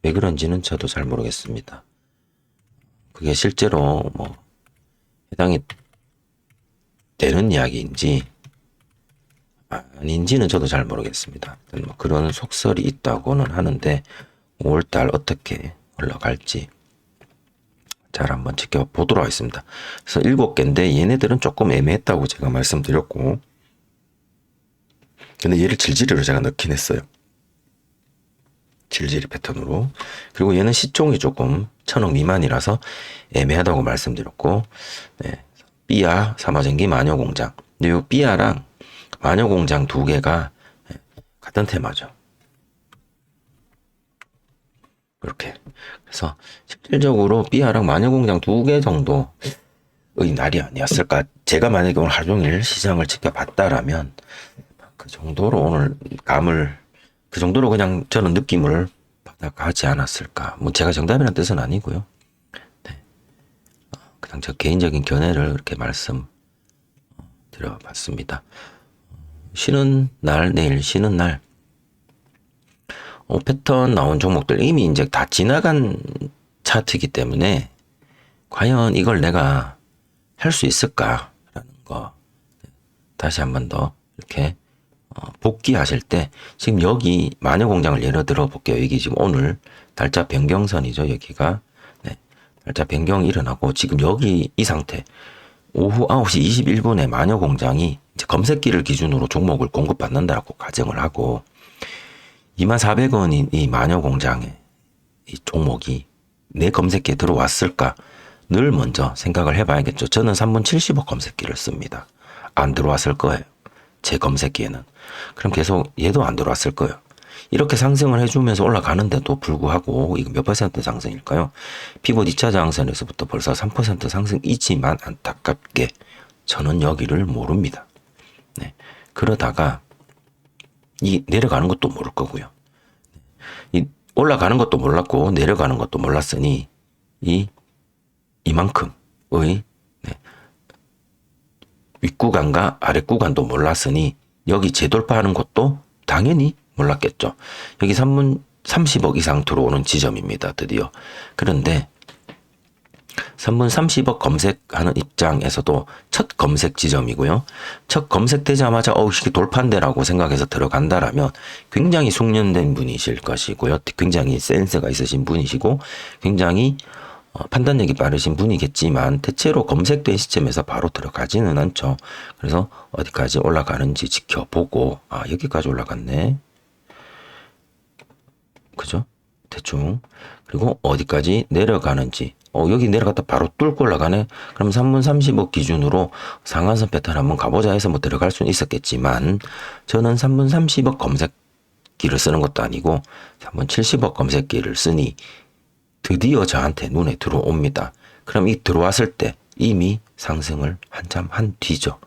왜 그런지는 저도 잘 모르겠습니다. 그게 실제로 뭐 해당이 되는 이야기인지 아닌지는 저도 잘 모르겠습니다. 뭐 그런 속설이 있다고는 하는데 5월달 어떻게 올라갈지 잘 한번 지켜보도록 하겠습니다. 그래서 7개인데 얘네들은 조금 애매했다고 제가 말씀드렸고 근데 얘를 질질이로 제가 넣긴 했어요. 질질이 패턴으로. 그리고 얘는 시총이 조금 1000억 미만이라서 애매하다고 말씀드렸고 네. 삐아, 삼화전기, 마녀공장. 근데 요 삐아랑 마녀공장 두 개가 같은 테마죠. 그렇게. 그래서 실질적으로 삐아랑 마녀공장 두 개 정도의 날이 아니었을까. 제가 만약에 오늘 하루 종일 시장을 지켜봤다라면 그 정도로 오늘 그 정도로 그냥 저는 느낌을 받아가지 않았을까. 뭐 제가 정답이라는 뜻은 아니고요. 네. 그냥 저 개인적인 견해를 이렇게 말씀드려봤습니다. 쉬는 날, 내일 쉬는 날 패턴 나온 종목들 이미 이제 다 지나간 차트이기 때문에 과연 이걸 내가 할 수 있을까라는 거 다시 한번 더 이렇게 복귀하실 때 지금 여기 마녀공장을 예로 들어 볼게요. 여기 지금 오늘 달자 변경선이죠. 여기가 네, 날짜 변경이 일어나고 지금 여기 이 상태 오후 9시 21분에 마녀공장이 이제 검색기를 기준으로 종목을 공급받는다고 가정을 하고 24,400원인 이 마녀공장의 이 종목이 내 검색기에 들어왔을까 늘 먼저 생각을 해봐야겠죠. 저는 3분 70억 검색기를 씁니다. 안 들어왔을 거예요. 제 검색기에는. 그럼 계속 얘도 안 들어왔을 거예요. 이렇게 상승을 해주면서 올라가는데도 불구하고 이거 몇 퍼센트 상승일까요? 피봇 2차 저항선에서부터 벌써 3% 상승이지만 안타깝게 저는 여기를 모릅니다. 네. 그러다가 이 내려가는 것도 모를 거고요. 이 올라가는 것도 몰랐고 내려가는 것도 몰랐으니 이만큼의 네. 윗구간과 아랫구간도 몰랐으니 여기 재돌파하는 것도 당연히 몰랐겠죠. 여기 3분 30억 이상 들어오는 지점입니다. 드디어. 그런데 3분 30억 검색하는 입장에서도 첫 검색 지점이고요. 첫 검색되자마자 이게 돌판대라고 생각해서 들어간다라면 굉장히 숙련된 분이실 것이고요. 굉장히 센스가 있으신 분이시고 굉장히 판단력이 빠르신 분이겠지만 대체로 검색된 시점에서 바로 들어가지는 않죠. 그래서 어디까지 올라가는지 지켜보고 여기까지 올라갔네. 그죠? 대충. 그리고 어디까지 내려가는지 여기 내려갔다 바로 뚫고 올라가네. 그럼 3분 30억 기준으로 상한선 패턴 한번 가보자 해서 뭐 들어갈 수는 있었겠지만 저는 3분 30억 검색기를 쓰는 것도 아니고 3분 70억 검색기를 쓰니 드디어 저한테 눈에 들어옵니다. 그럼 이 들어왔을 때 이미 상승을 한참 한 뒤죠.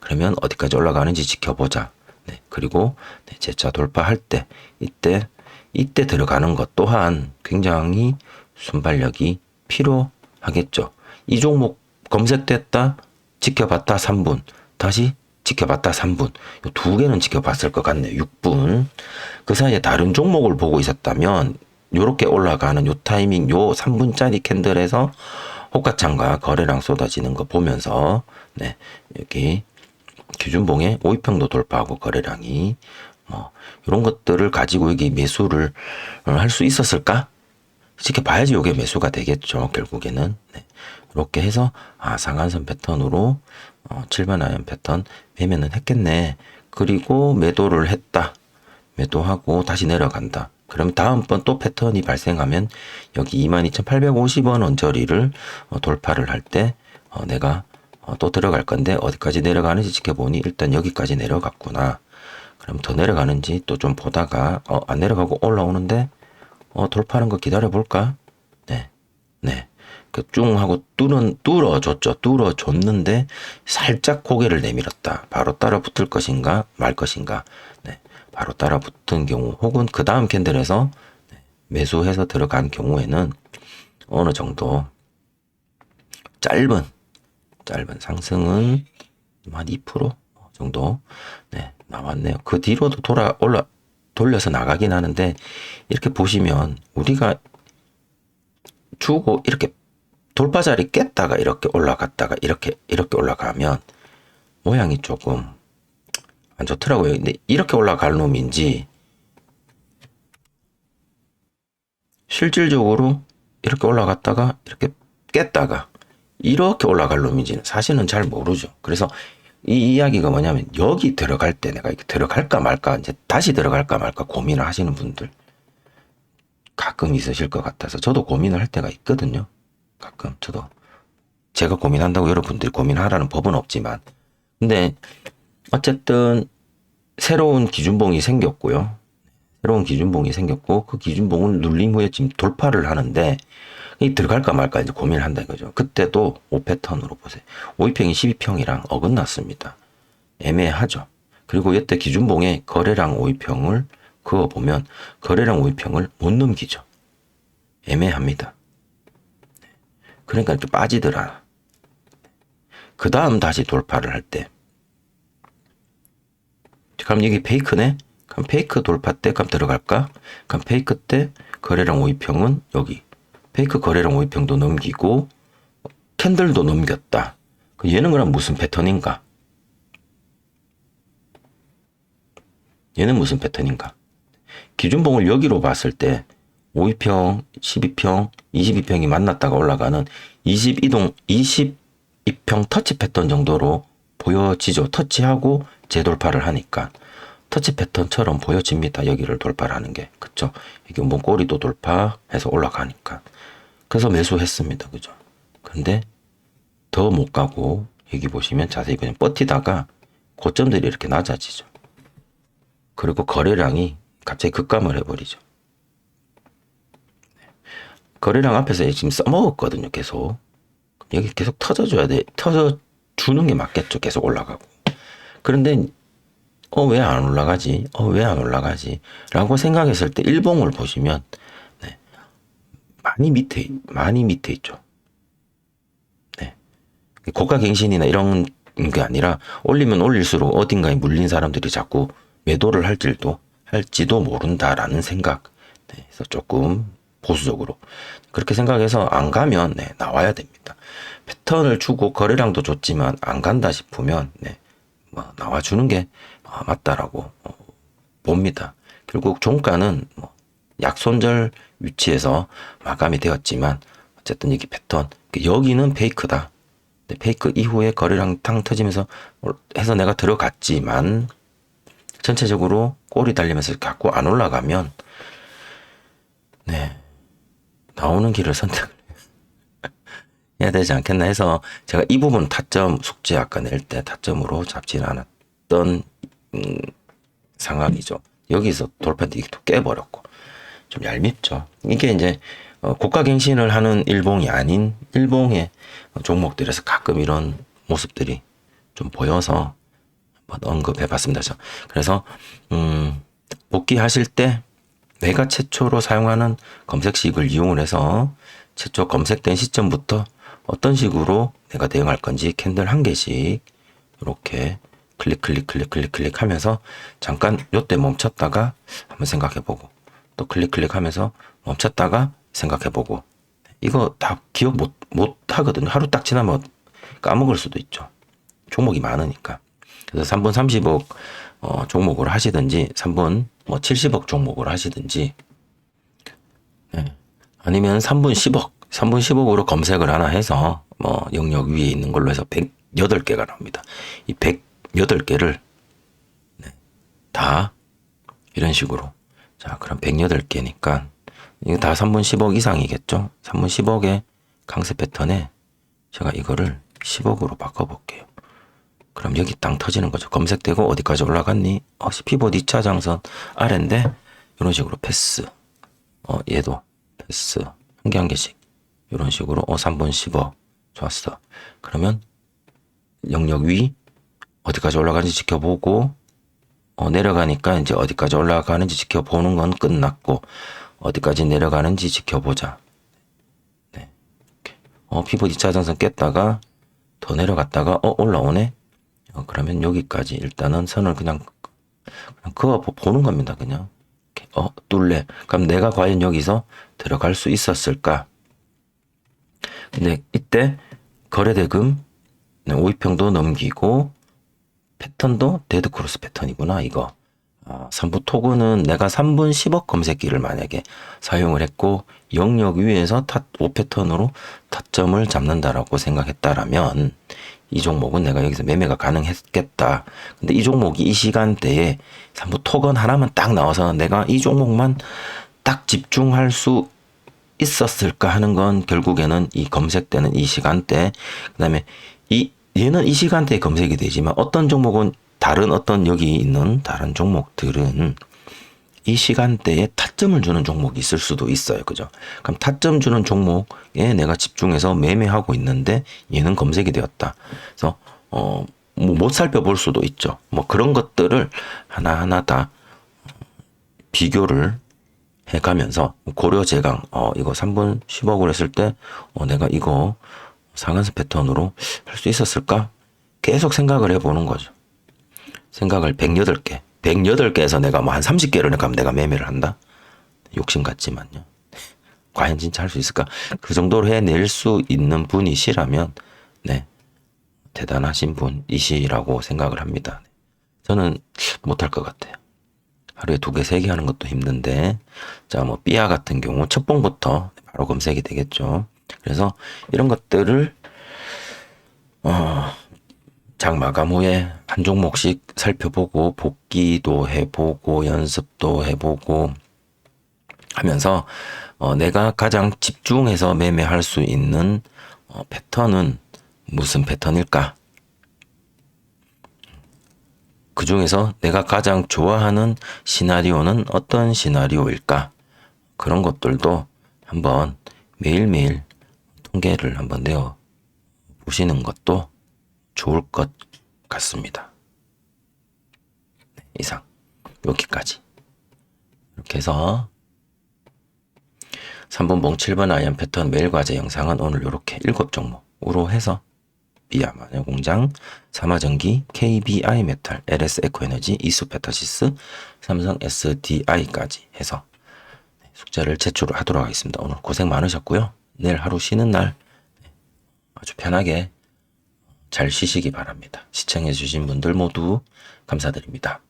그러면 어디까지 올라가는지 지켜보자. 네, 그리고 재차 돌파할 때 이때 들어가는 것 또한 굉장히 순발력이 필요하겠죠. 이 종목 검색됐다, 지켜봤다 3분, 다시 지켜봤다 3분. 이 두 개는 지켜봤을 것 같네요. 6분. 그 사이에 다른 종목을 보고 있었다면 요렇게 올라가는 요 타이밍 요 3분짜리 캔들에서 호가창과 거래량 쏟아지는 거 보면서 네, 여기 기준봉에 5일평도 돌파하고 거래량이 뭐 이런 것들을 가지고 여기 매수를 할 수 있었을까? 지켜봐야지 요게 매수가 되겠죠. 결국에는 네. 이렇게 해서 상한선 패턴으로 7번 아이언 패턴 매매는 했겠네. 그리고 매도를 했다. 매도하고 다시 내려간다. 그럼 다음번 또 패턴이 발생하면 여기 22,850원 언저리를 돌파를 할 때 내가 또 들어갈 건데 어디까지 내려가는지 지켜보니 일단 여기까지 내려갔구나. 그럼 더 내려가는지 또 좀 보다가 안 내려가고 올라오는데 돌파하는 거 기다려 볼까? 네. 쭉 하고 뚫어줬죠. 뚫어줬는데 살짝 고개를 내밀었다. 바로 따라 붙을 것인가 말 것인가. 네. 바로 따라 붙은 경우 혹은 그 다음 캔들에서 매수해서 들어간 경우에는 어느 정도 짧은 상승은 한 2% 정도 나왔네요. 그 뒤로도 돌려서 나가긴 하는데 이렇게 보시면 우리가 주고 이렇게 돌파자리 깼다가 이렇게 올라갔다가 이렇게 올라가면 모양이 조금 안 좋더라고요. 근데 이렇게 올라갈 놈인지 실질적으로 이렇게 올라갔다가 이렇게 깼다가 이렇게 올라갈 놈인지는 사실은 잘 모르죠. 그래서 이 이야기가 뭐냐면 여기 들어갈 때 내가 이렇게 들어갈까 말까 이제 다시 들어갈까 말까 고민을 하시는 분들 가끔 있으실 것 같아서 저도 고민을 할 때가 있거든요. 가끔 저도 제가 고민한다고 여러분들이 고민하라는 법은 없지만 근데 어쨌든 새로운 기준봉이 생겼고요. 새로운 기준봉이 생겼고 그 기준봉을 눌린 후에 지금 돌파를 하는데 이 들어갈까 말까 이제 고민을 한다 이거죠. 그때도 5패턴으로 보세요. 5일평이 12평이랑 어긋났습니다. 애매하죠. 그리고 이때 기준봉에 거래량 5일평을 그어보면 거래량 5일평을 못 넘기죠. 애매합니다. 그러니까 이렇게 빠지더라. 그 다음 다시 돌파를 할 때 그럼 이게 페이크네? 그럼 페이크 돌파 때 그럼 들어갈까? 그럼 페이크 때 거래량 5일평은 여기 페이크 거래량 5일평도 넘기고 캔들도 넘겼다. 얘는 그럼 무슨 패턴인가? 얘는 무슨 패턴인가? 기준봉을 여기로 봤을 때 5위평, 12평, 22평이 만났다가 올라가는 22평 터치 패턴 정도로 보여지죠. 터치하고 재돌파를 하니까 터치 패턴처럼 보여집니다. 여기를 돌파를 하는 게. 그쵸? 여기 한번 꼬리도 돌파해서 올라가니까. 그래서 매수했습니다. 그죠? 근데 더 못 가고 여기 보시면 자세히 보면 버티다가 고점들이 이렇게 낮아지죠. 그리고 거래량이 갑자기 급감을 해버리죠. 거래량 앞에서 지금 써먹었거든요. 계속. 여기 계속 터져줘야 돼. 터져주는 게 맞겠죠. 계속 올라가고. 그런데 왜 안 올라가지? 왜 안 올라가지? 라고 생각했을 때 일봉을 보시면 네, 많이 밑에 있죠. 네. 고가갱신이나 이런 게 아니라 올리면 올릴수록 어딘가에 물린 사람들이 자꾸 매도를 할지도 모른다라는 생각. 네, 그래서 조금 보수적으로 그렇게 생각해서 안 가면 네, 나와야 됩니다. 패턴을 주고 거래량도 좋지만 안 간다 싶으면 네, 나와주는 게 맞다라고 봅니다. 결국 종가는 약손절 위치에서 마감이 되었지만 어쨌든 여기 패턴 여기는 페이크다. 페이크 이후에 거래량 탕 터지면서 해서 내가 들어갔지만 전체적으로 꼬리 달리면서 자꾸 안 올라가면 네 나오는 길을 선택을 해야 되지 않겠나 해서 제가 이 부분 타점 숙제 아까 낼 때 타점으로 잡지는 않았던 상황이죠. 여기서 돌파되기 또 깨버렸고 좀 얄밉죠. 이게 이제 고가갱신을 하는 일봉이 아닌 일봉의 종목들에서 가끔 이런 모습들이 좀 보여서 한번 언급해봤습니다. 그래서 복귀하실 때 내가 최초로 사용하는 검색식을 이용을 해서 최초 검색된 시점부터 어떤 식으로 내가 대응할 건지 캔들 한 개씩 이렇게 클릭 하면서 잠깐 요때 멈췄다가 한번 생각해보고 또 클릭 하면서 멈췄다가 생각해보고 이거 다 기억 못 하거든요. 하루 딱 지나면 까먹을 수도 있죠. 종목이 많으니까. 그래서 3분 30억 종목으로 하시든지 3분 70억 종목으로 하시든지 네. 아니면 3분 10억으로 검색을 하나 해서 영역 위에 있는 걸로 해서 108개가 나옵니다. 이 108개를 네, 다 이런 식으로 자 그럼 108개니까 이거 다 3분 10억 이상이겠죠. 3분 10억의 강세 패턴에 제가 이거를 10억으로 바꿔볼게요. 그럼 여기 땅 터지는 거죠. 검색되고 어디까지 올라갔니? 피봇 2차 장선 아래인데 이런 식으로 패스. 얘도 패스. 한 개씩. 이런 식으로 3분 10억. 좋았어. 그러면 영역 위 어디까지 올라가는지 지켜보고 내려가니까 이제 어디까지 올라가는지 지켜보는 건 끝났고 어디까지 내려가는지 지켜보자. 네. 피봇 2차 장선 깼다가 더 내려갔다가 올라오네. 그러면 여기까지 일단은 선을 그냥 그어 보는 겁니다. 그냥 뚫래. 그럼 내가 과연 여기서 들어갈 수 있었을까? 근데 이때 거래대금 5위평도 넘기고 패턴도 데드크로스 패턴이구나 이거. 3부 토큰은 내가 3분 10억 검색기를 만약에 사용을 했고 영역 위에서 5패턴으로 타점을 잡는다라고 생각했다라면 이 종목은 내가 여기서 매매가 가능했겠다. 근데 이 종목이 이 시간대에 3부 토건 하나만 딱 나와서 내가 이 종목만 딱 집중할 수 있었을까 하는 건 결국에는 이 검색되는 이 시간대 그다음에 얘는 이 시간대에 검색이 되지만 어떤 종목은 다른 어떤 여기 있는 다른 종목들은 이 시간대에 타점을 주는 종목이 있을 수도 있어요. 그죠? 그럼 타점 주는 종목에 내가 집중해서 매매하고 있는데 얘는 검색이 되었다. 그래서 못 살펴볼 수도 있죠. 그런 것들을 하나하나 다 비교를 해가면서 고려 제강 이거 3분 10억을 했을 때 내가 이거 상한선 패턴으로 할 수 있었을까? 계속 생각을 해보는 거죠. 생각을 108개에서 내가 한 30개를 가면 내가 매매를 한다? 욕심 같지만요. 과연 진짜 할 수 있을까? 그 정도로 해낼 수 있는 분이시라면, 네. 대단하신 분이시라고 생각을 합니다. 저는 못할 것 같아요. 하루에 2개, 3개 하는 것도 힘든데, 자, 뭐, 삐아 같은 경우 첫 봉부터 바로 검색이 되겠죠. 그래서 이런 것들을, 장 마감 후에 한 종목씩 살펴보고, 복기도 해보고, 연습도 해보고 하면서, 내가 가장 집중해서 매매할 수 있는 패턴은 무슨 패턴일까? 그 중에서 내가 가장 좋아하는 시나리오는 어떤 시나리오일까? 그런 것들도 한번 매일매일 통계를 한번 내어 보시는 것도 좋을 것 같습니다. 네, 이상 여기까지. 이렇게 해서 3분봉 7번 아이언 패턴 매일 과제 영상은 오늘 이렇게 7종목으로 해서 비아 마녀공장, 삼화전기, KBI 메탈, LS 에코에너지, 이수페타시스, 삼성 SDI까지 해서 숙제를 제출하도록 하겠습니다. 오늘 고생 많으셨고요. 내일 하루 쉬는 날 아주 편하게 잘 쉬시기 바랍니다. 시청해주신 분들 모두 감사드립니다.